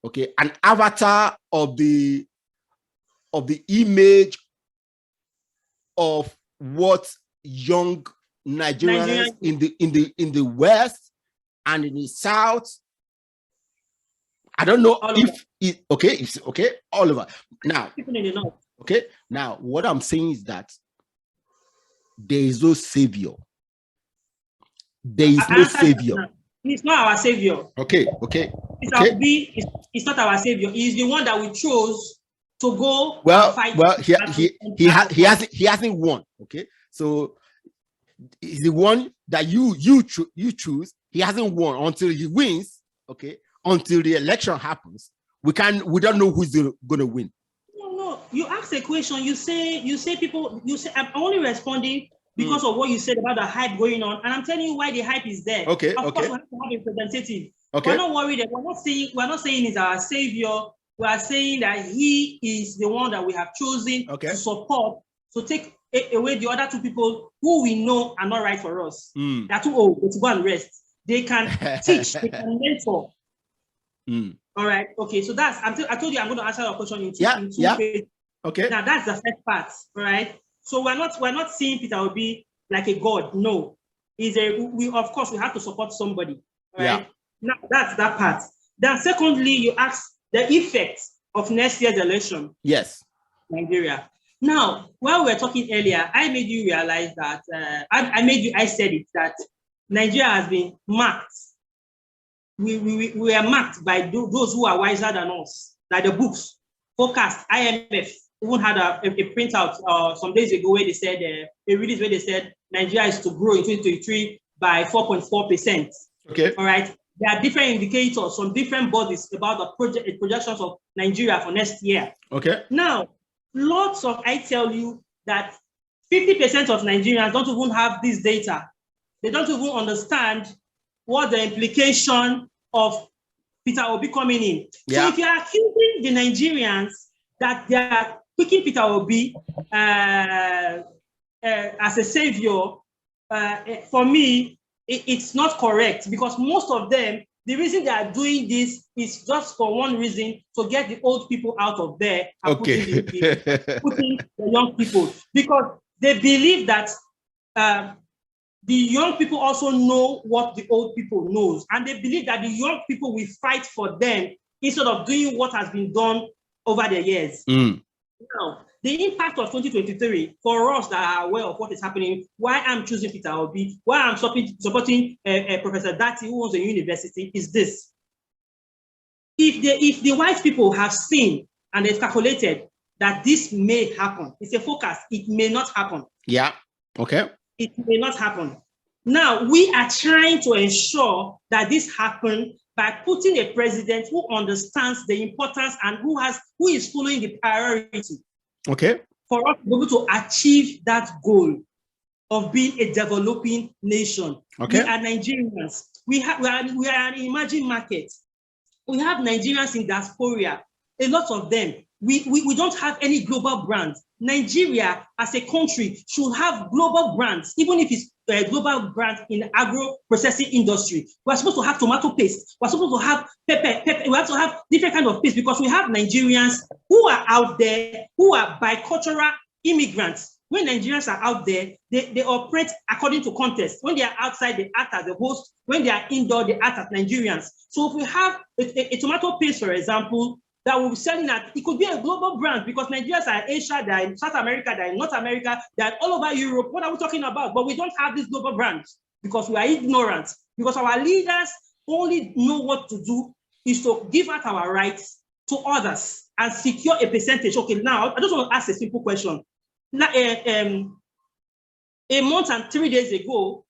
Okay, an avatar of the image of what young Nigerians in the West and in the South. I don't know it's okay all over. Now, people in the North. Okay, now what I'm saying is that there is no savior. There is no savior. He's not our savior. Okay. It's not our savior. He's the one that we chose to go and fight. Well, he hasn't won. Okay, so he's the one that you choose. He hasn't won until he wins. Okay, until the election happens, we don't know who's going to win. No. You ask a question. You say I'm only responding because of what you said about the hype going on, and I'm telling you why the hype is there. Okay. Of course, we have to have a representative. Okay. We're not worried. We're not saying he's our savior. We are saying that he is the one that we have chosen to support, to take away the other two people who we know are not right for us. They're too old to go and rest. They can teach, they can mentor. All right. Okay. So I told you I'm going to answer your question in two phases. Okay. Now that's the first part. All right. So we're not seeing Peter Obi like a god. No, of course we have to support somebody. All right. Now that's that part. Then secondly, you ask the effect of next year's election. Yes. Nigeria. Now, while we were talking earlier, I made you realize that I said it, that Nigeria has been marked. We are marked by those who are wiser than us, like the books, forecast, IMF even had a printout some days ago where they said, a release where they said Nigeria is to grow in 2023 by 4.4%. Okay. All right. There are different indicators from different bodies about the projections of Nigeria for next year. Okay. Now, I tell you that 50% of Nigerians don't even have this data. They don't even understand what the implication of Peter Obi coming in. So if you are accusing the Nigerians that they are picking Peter Obi as a savior, for me, it's not correct, because most of them, the reason they are doing this is just for one reason, to get the old people out of there and putting the young people, because they believe that the young people also know what the old people knows, and they believe that the young people will fight for them instead of doing what has been done over the years. Now, the impact of 2023 for us that are aware of what is happening, why I'm choosing Peter Obi, why I'm supporting Professor Dati, who owns a university, is this. if the white people have seen and they've calculated that this may happen, it's a forecast, it may not happen. Yeah, okay. It may not happen. Now, we are trying to ensure that this happens by putting a president who understands the importance and who is following the priority. Okay. For us to be able to achieve that goal of being a developing nation. Okay. We are Nigerians. We are an emerging market. We have Nigerians in diaspora, a lot of them. We don't have any global brands. Nigeria as a country should have global brands, even if it's a global brand in agro processing industry. We're supposed to have tomato paste. We're supposed to have pepper. We have to have different kind of paste because we have Nigerians who are out there who are bicultural immigrants. When Nigerians are out there, they operate according to context. When they are outside, they act as the host. When they are indoor, they act as Nigerians. So if we have a tomato paste, for example, that will be selling at, it could be a global brand because Nigerians are in Asia, they're in South America, they're in North America, they're all over Europe. What are we talking about? But we don't have these global brands because we are ignorant, because our leaders only know what to do is to give out our rights to others and secure a percentage. Okay, now I just want to ask a simple question. A month and 3 days ago,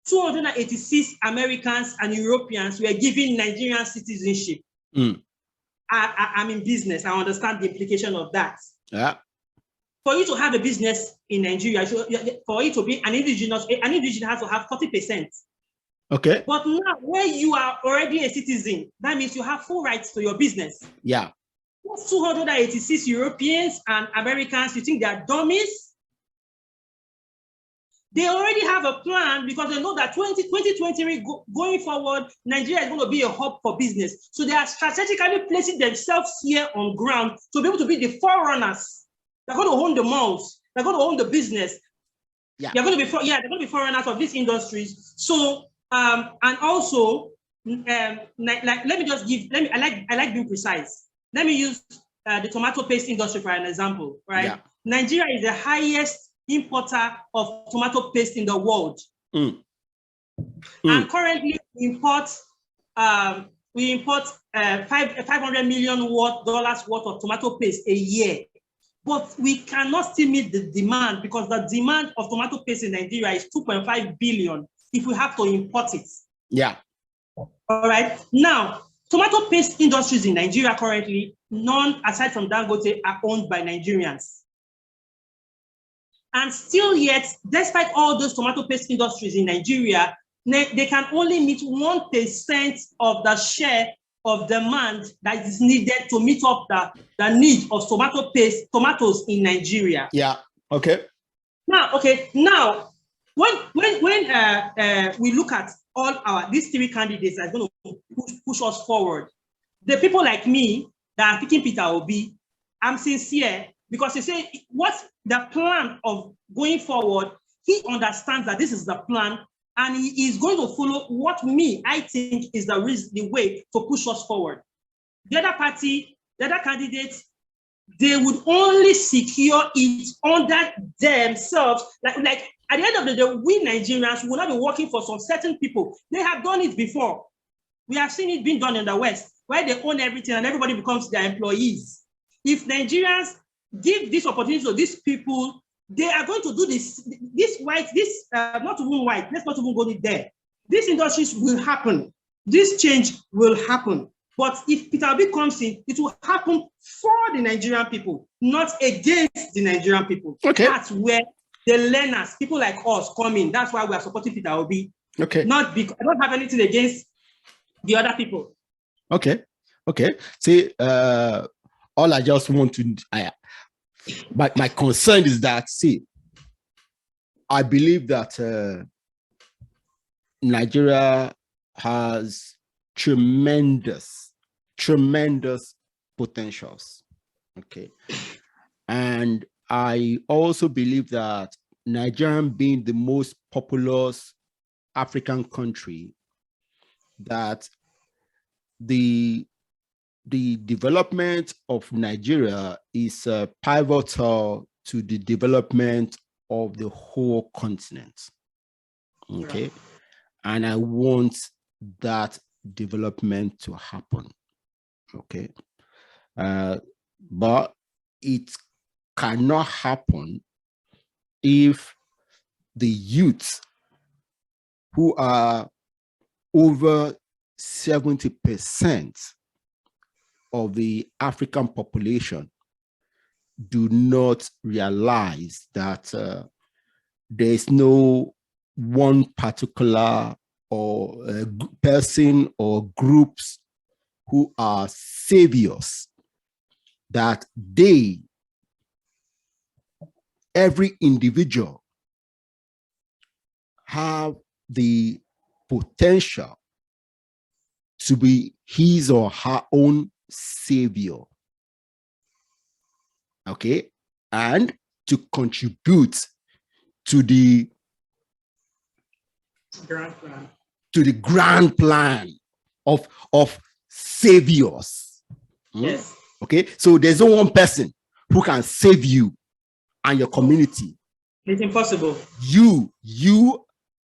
286 Americans and Europeans were given Nigerian citizenship. I'm in business. I understand the implication of that. Yeah. For you to have a business in Nigeria, for it to be an indigenous, an indigenous has to have 40%. Okay. But now, where you are already a citizen, that means you have full rights to your business. Yeah. 286 Europeans and Americans, you think they are dummies? They already have a plan because they know that 2020 going forward, Nigeria is going to be a hub for business. So they are strategically placing themselves here on ground to be able to be the forerunners. They're going to own the malls. They're going to own the business. Yeah. They're going to be forerunners of these industries. So and also, let me just give. I like being precise. Let me use the tomato paste industry for an example. Right? Yeah. Nigeria is the highest importer of tomato paste in the world. And currently we import $500 million worth of tomato paste a year. But we cannot still meet the demand because the demand of tomato paste in Nigeria is 2.5 billion if we have to import it. Yeah. All right. Now, tomato paste industries in Nigeria currently, none aside from Dangote are owned by Nigerians. And still yet, despite all those tomato paste industries in Nigeria, they can only meet 1% of the share of demand that is needed to meet up the need of tomatoes in Nigeria. Yeah. Okay. Now, when we look at all these three candidates that are going to push us forward, the people like me that are picking Peter Obi, I'm sincere. Because you say, what's the plan of going forward? He understands that this is the plan, and he is going to follow what I think is the way to push us forward. The other party, the other candidates, they would only secure it under themselves. Like at the end of the day, we Nigerians will not be working for some certain people. They have done it before. We have seen it being done in the West, where they own everything and everybody becomes their employees. If Nigerians give this opportunity to these people, they are going to do this not even white, let's not even go there. These industries will happen. This change will happen. But if Peter Obi comes in, it will happen for the Nigerian people, not against the Nigerian people. Okay. That's where the learners, people like us, come in. That's why we are supporting Peter Obi. Okay. Not because I don't have anything against the other people. Okay. Okay. See, all I just want to my concern is that, see, I believe that Nigeria has tremendous potentials. Okay. And I also believe that Nigeria being the most populous African country, that the development of Nigeria is pivotal to the development of the whole continent. Okay. And I want that development to happen. Okay. But it cannot happen if the youth, who are over 70% of the African population, do not realize that there is no one particular or person or groups who are saviors, that every individual have the potential to be his or her own savior. Okay, and to contribute to the grand plan of saviors. Yes. Okay, so there's no one person who can save you and your community. It's impossible. You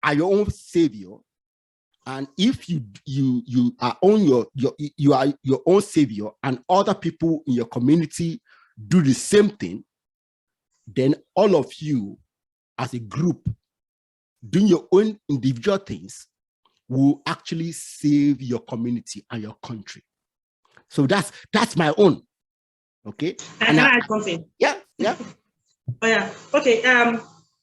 are your own savior, and if you are you are your own savior, and other people in your community do the same thing, then all of you as a group doing your own individual things will actually save your community and your country. So that's my own. Okay. Can I add something? Yeah. Oh yeah. Okay.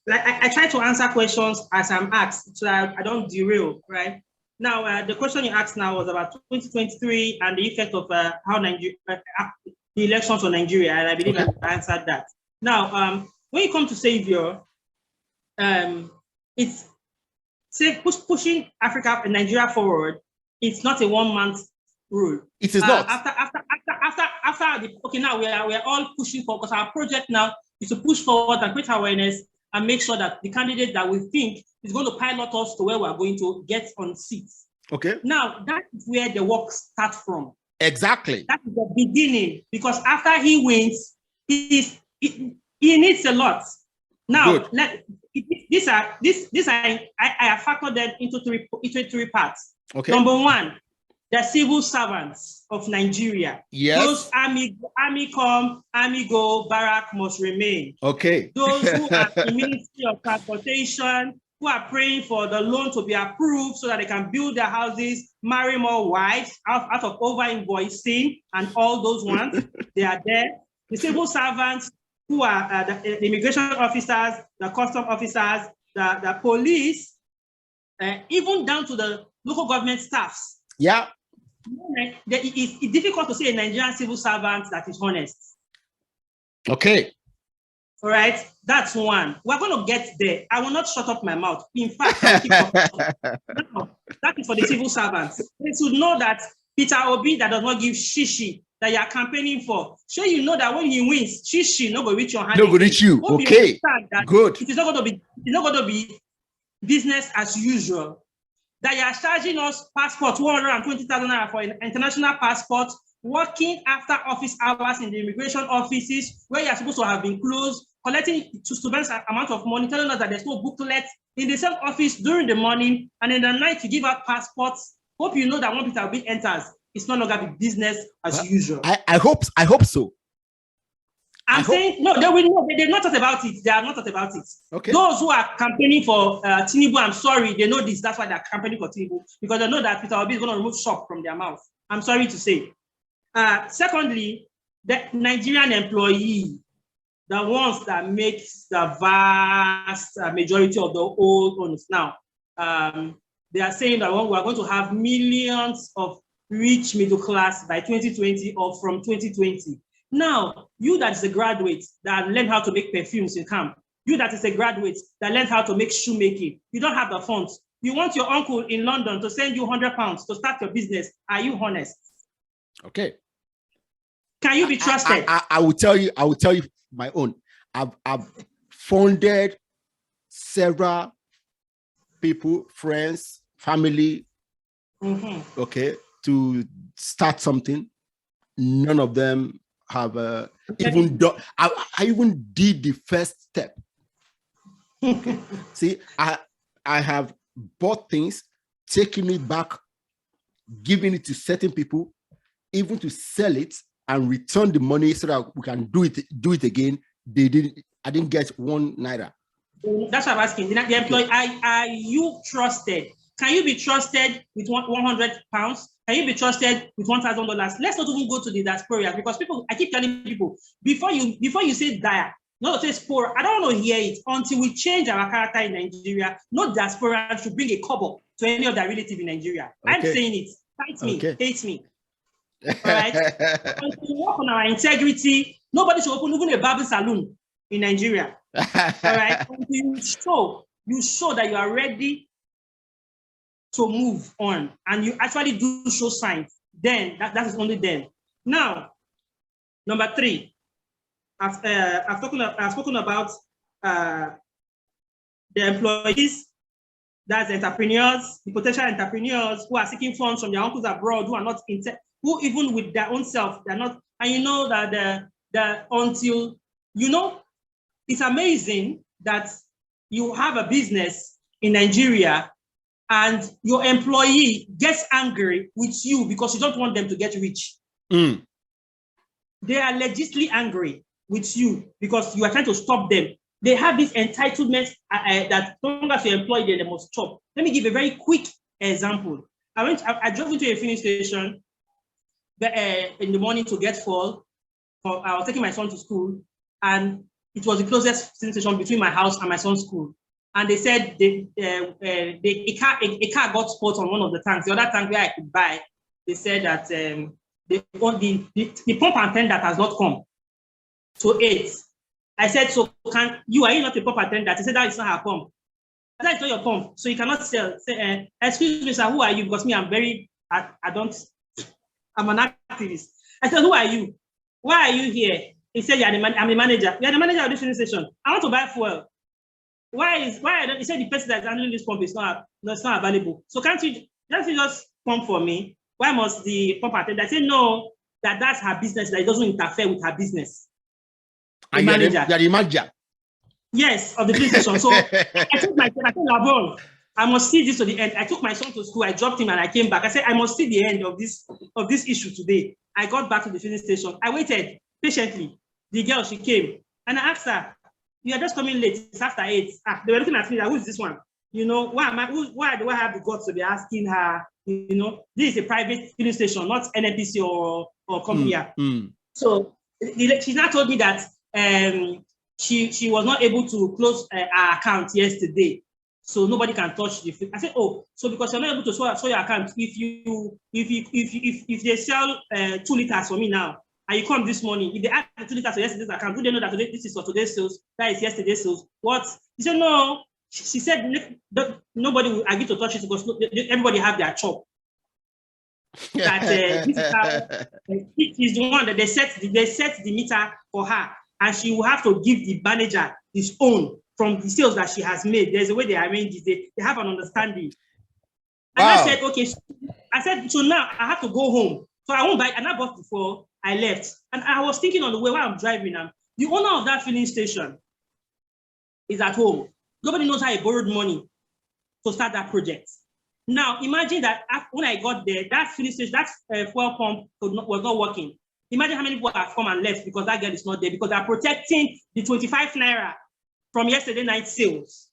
Like I try to answer questions as I'm asked, so I don't derail. Right now, the question you asked now was about 2023 and the effect of how Nigeria, the elections for Nigeria, and I believe I answered that. Now, when you come to savior, it's pushing Africa and Nigeria forward. It's not a one-man rule. It is not. After the, okay, now we are all pushing for, because our project now is to push forward and create awareness and make sure that the candidate that we think is going to pilot us to where we are going to get on seats. Okay. Now that is where the work starts from. Exactly. That is the beginning, because after he wins, he needs a lot. Now, I have factored them into three parts. Okay. Number one, the civil servants of Nigeria. Yes. Those army come, army go, barrack must remain. Okay. Those who are in Ministry of Transportation, who are praying for the loan to be approved so that they can build their houses, marry more wives out of over invoicing and all those ones, they are there. The civil servants who are the immigration officers, the custom officers, the police, even down to the local government staffs. Yeah. It's difficult to see a Nigerian civil servant that is honest. Okay. All right, that's one. We're going to get there. I will not shut up my mouth. In fact, I'll keep now, that is for the civil servants. They should know that Peter Obi that does not give shishi that you are campaigning for. Sure, you know that when he wins, shishi no go reach your hand. No go reach you. Okay. Good. It is not going to be business as usual. That you are charging us passport 220,000 naira for an international passport, working after office hours in the immigration offices where you are supposed to have been closed, collecting students amount of money, telling us that there's no booklet in the same office during the morning, and in the night you give out passports. Hope you know that when Peter Obi enters, it's no longer be business as usual. I hope so. I'm saying no, they will know. They've not thought about it. They have not thought about it. Okay. Those who are campaigning for Tinubu, I'm sorry, they know this. That's why they're campaigning for Tinubu, because they know that Peter Obi is going to remove shock from their mouth. I'm sorry to say. Secondly, the Nigerian employee, the ones that make the vast majority of the old ones now, they are saying that we are going to have millions of rich middle class by 2020 or from 2020. Now, you that is a graduate that learned how to make perfumes in camp, you that is a graduate that learned how to make shoemaking, you don't have the funds. You want your uncle in London to send you £100 to start your business. Are you honest? Okay. Can you be trusted? I will tell you my own. I've funded several people, friends, family, okay, to start something. None of them have even done. I even did the first step. Okay. See, I have bought things, taking it back giving it to certain people, even to sell it and return the money so that we can do it again. I didn't get 1 naira. That's what I'm asking. The employee, are you trusted? Can you be trusted with 100 pounds? Can you be trusted with $1,000? Let's not even go to the diaspora, because I keep telling people, before you say dire, not to say spora, I don't want to hear it until we change our character in Nigeria. No diaspora should bring a kobo to any of their relative in Nigeria. Okay. I'm saying it. Fight me, hate me. All right. Until we work on our integrity, nobody should open even a barber salon in Nigeria. All right. Until you show that you are ready to move on, and you actually do show signs, then that is only then. Now, number 3, I've spoken about the employees, that's entrepreneurs, the potential entrepreneurs who are seeking funds from their uncles abroad, who are not who even with their own self, they're not, and you know that until, you know, it's amazing that you have a business in Nigeria and your employee gets angry with you because you don't want them to get rich. Mm. They are legitimately angry with you because you are trying to stop them. They have this entitlement that as long as you're employed, they must stop. Let me give a very quick example. I drove into a filling station in the morning to get fuel. I was taking my son to school, and it was the closest filling station between my house and my son's school. And they said a car got spot on one of the tanks. The other tank where I could buy, they said that the pump attendant has not come to 8. I said, so are you not a pump attendant? He said, that is not her pump. I said, it's not your pump, so you cannot sell. Say, excuse me, sir, who are you? Because me, I'm an activist. I said, who are you? Why are you here? He said, I'm the manager. You're the manager of this filling station. I want to buy fuel. He said the person that's handling this pump is not available. So can't you just pump for me? Why must the pump attendant? I said, no, that's her business, that it doesn't interfere with her business. The manager. You're the manager. Yes, of the filling station. So I took my son, I said, Lavonne, I must see this to the end. I took my son to school, I dropped him and I came back. I said, I must see the end of this issue today. I got back to the filling station. I waited patiently. The girl, she came and I asked her, you are just coming late, it's after 8. They were looking at me like, who is this one? You know, why do I have the guts to be asking her? You know, this is a private filling station, not NNPC or company. So she now told me that she was not able to close her account yesterday, so nobody can touch the. I said, oh, so because you're not able to show your account, if they sell 2 liters for me now, and you come this morning, if they add the 2 liters to yesterday's account, do they know that today this is for today's sales? That is yesterday's sales. What? He said, no. She said nobody will agree to touch it because everybody have their chop. That this is how is the one that they set the meter for her, and she will have to give the manager his own from the sales that she has made. There's a way they arrange it. They have an understanding. And wow. I said, okay. I said, so now I have to go home. So I won't buy. And I bought before I left. And I was thinking on the way while I'm driving. The owner of that filling station is at home. Nobody knows how he borrowed money to start that project. Now, imagine that when I got there, that filling station, that fuel pump was not working. Imagine how many people have come and left because that girl is not there, because they're protecting the 25 naira from yesterday night sales.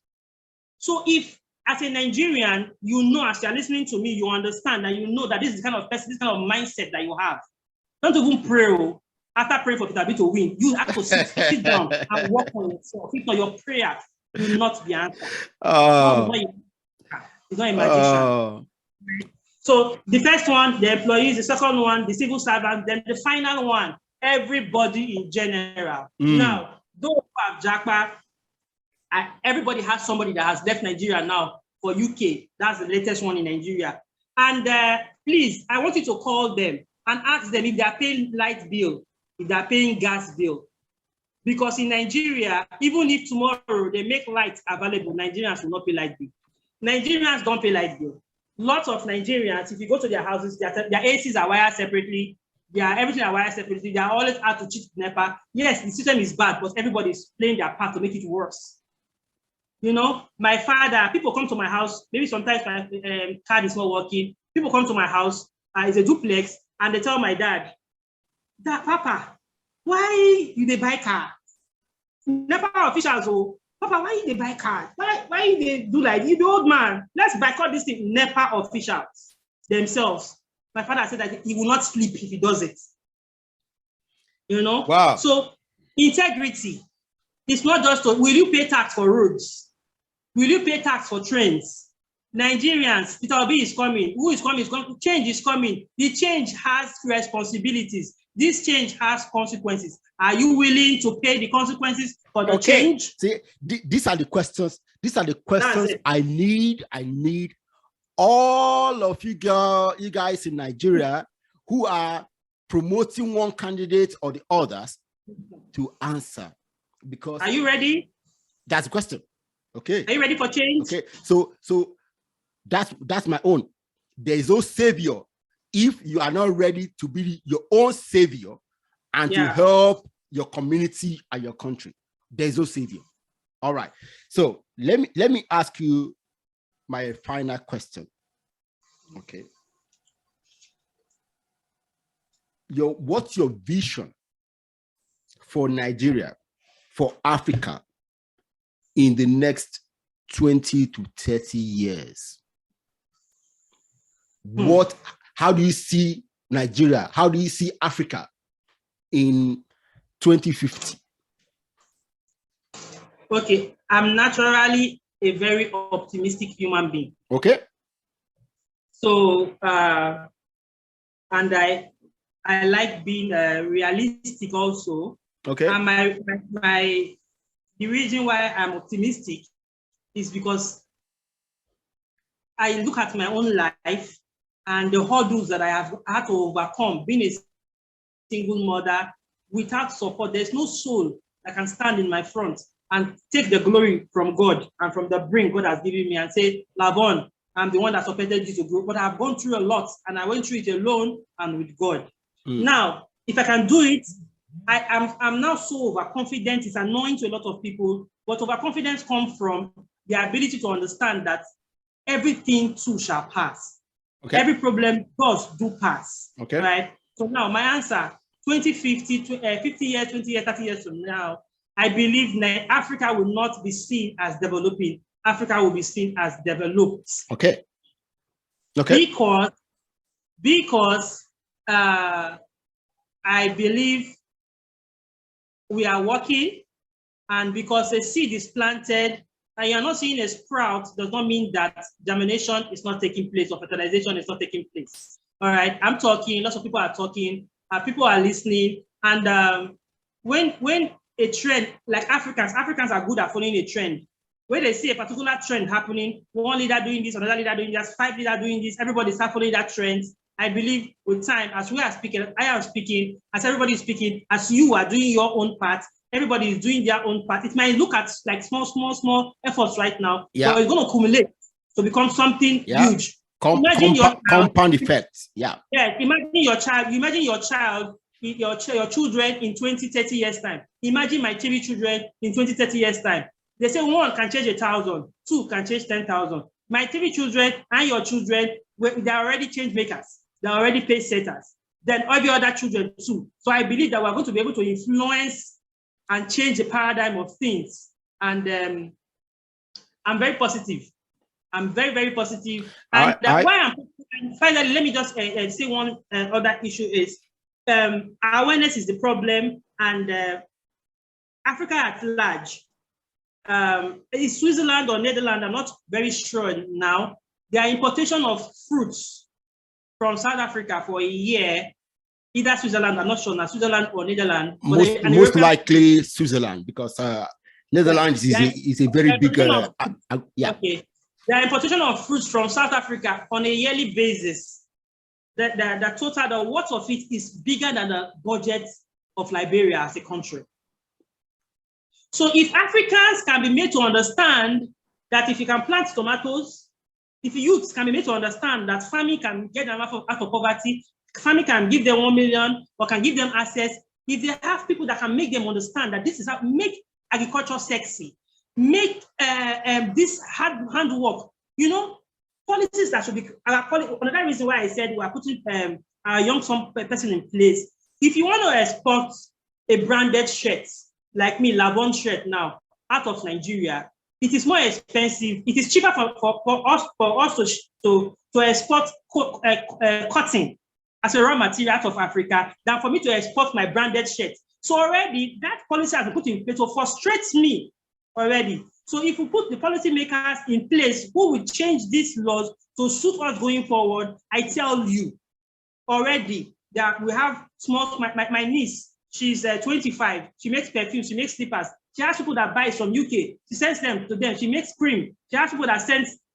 So if, as a Nigerian, you know, as you're listening to me, you understand and you know that this is the kind of person, this kind of mindset that you have. Don't even pray. After praying for Peter B to win, you have to sit down and work on yourself. If not, your prayer will not be answered. Oh. It's not a magician. So the first one, the employees, the second one, the civil servant, then the final one, everybody in general. Now, those who have Jackpot, everybody has somebody that has left Nigeria now for UK. That's the latest one in Nigeria. And please, I want you to call them and ask them if they are paying light bill, if they are paying gas bill. Because in Nigeria, even if tomorrow they make light available, Nigerians will not pay light bill. Nigerians don't pay light bill. Lots of Nigerians, if you go to their houses, their ACs are wired separately, everything are wired separately, they are always out to cheat NEPA. Yes, the system is bad, but everybody is playing their part to make it worse. You know, my father, people come to my house, maybe sometimes my card is not working. People come to my house, it's a duplex, and they tell my dad, Papa, why you they buy car? Never officials, oh, Papa, why you they buy car? Why you they do like you the old man? Let's boycott this thing. NEPA officials themselves. My father said that he will not sleep if he does it. You know? Wow. So integrity. It's not just, will you pay tax for roads? Will you pay tax for trains? Nigerians, Peter Obi is coming. Who is coming? Is coming. Change is coming. The change has responsibilities. This change has consequences. Are you willing to pay the consequences for the change? See, these are the questions. These are the questions I need all of you guys in Nigeria who are promoting one candidate or the others to answer. Because are you ready? That's the question. Okay. Are you ready for change? Okay. So that's my own. There is no savior if you are not ready to be your own savior and to help your community and your country. There is no savior. All right. So let me ask you my final question. Okay. What's your vision for Nigeria, for Africa in the next 20 to 30 years? How do you see Nigeria? How do you see Africa in 2050? Okay, I'm naturally a very optimistic human being. Okay. So, and I like being realistic also. Okay. And the reason why I'm optimistic is because I look at my own life and the hurdles that I have had to overcome, being a single mother without support. There's no soul that can stand in my front and take the glory from God and from the brain God has given me and say, Lavonne, I'm the one that supported you to grow. But I've gone through a lot and I went through it alone and with God. Now, if I can do it, I'm now so overconfident. It's annoying to a lot of people, but overconfidence comes from the ability to understand that everything too shall pass. Okay. Every problem do pass. Okay. Right. So now my answer, 2050, 50 years, 20 years, 30 years from now, I believe Africa will not be seen as developing. Africa will be seen as developed. Okay. Okay. Because I believe we are working, and because a seed is planted and you're not seeing a sprout, does not mean that germination is not taking place or fertilization is not taking place. All right, I'm talking, lots of people are talking, people are listening, and when a trend, like Africans are good at following a trend. When they see a particular trend happening, one leader doing this, another leader doing this, 5 leaders doing this, everybody start following that trend. I believe with time, as we are speaking, I am speaking, as everybody is speaking, as you are doing your own part, everybody is doing their own part. It might look at like small efforts right now, but it's going to accumulate to become something huge. Imagine your compound effect. Yeah. Yeah. Imagine your child, your children in 20, 30 years time. Imagine my TV children in 20, 30 years time. They say 1 can change 1,000, 2 can change 10,000. My TV children and your children, they're already change makers. They're already pace setters. Then every other children too. So I believe that we're going to be able to influence and change the paradigm of things. And I'm very positive. I'm very, very positive. And finally, let me just say one other issue is awareness is the problem, and Africa at large, is Switzerland or Netherlands, I'm not very sure now, their importation of fruits from South Africa for a year, either Switzerland, I'm not sure now, Switzerland or Netherlands. Most likely Switzerland, because Netherlands is a very big, Okay. The importation of fruits from South Africa on a yearly basis, the total, the worth of it is bigger than the budget of Liberia as a country. So if Africans can be made to understand that if you can plant tomatoes, if youths can be made to understand that farming can get them out of poverty, farming can give them 1 million or can give them access, if they have people that can make them understand that this is how, make agriculture sexy, make this hard work, policies that should be, another reason why I said we are putting a young person in place. If you want to export a branded shirt, like me, Lavonne shirt now, out of Nigeria, it is more expensive. It is cheaper for us to export cotton as a raw material out of Africa than for me to export my branded shirt. So already that policy has been put in place to frustrate me already. So if we put the policy makers in place who will change these laws to suit us going forward, I tell you already that we have small, my niece, she's 25. She makes perfume, she makes slippers. She has people that buy from UK. She sends them to them. She makes cream. She has people that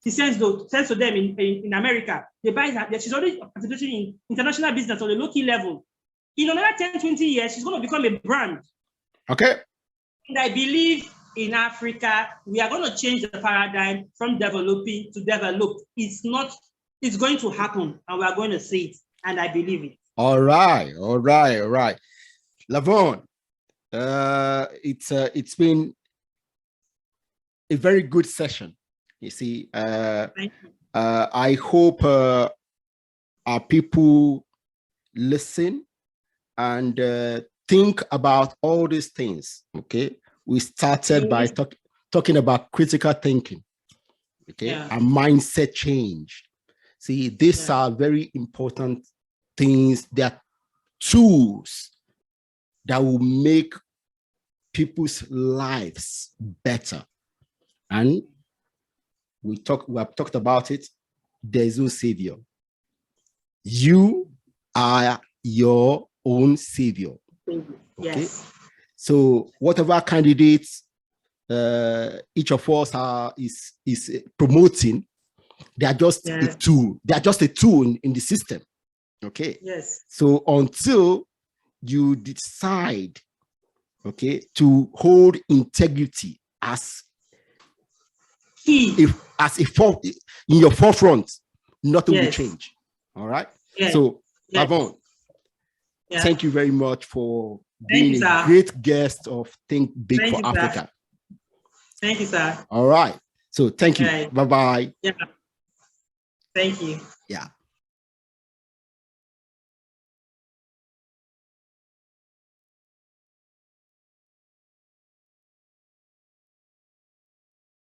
she sends to them in America. They buy that. She's already participating in international business on a low-key level. In another 10, 20 years, she's going to become a brand. Okay. And I believe in Africa, we are going to change the paradigm from developing to developed. It's going to happen, and we are going to see it, and I believe it. All right. Lavonne, it's been a very good session. You see, I hope our people listen and think about all these things. Okay, we started by talking about critical thinking. Okay, a mindset change. See, these are very important things. They are tools that will make people's lives better. And we have talked about it. There is no savior. You are your own savior. Okay? Yes. So whatever candidates each of us is promoting, they are just a tool. They are just a tool in the system. Okay. Yes. So until you decide, okay, to hold integrity as key, in your forefront, nothing will change. All right. Yes. So, Lavonne, thank you very much for being a great guest of Think Big for Africa. Thank you, sir. All right. So, thank you. Bye-bye. Yeah. Thank you. Yeah.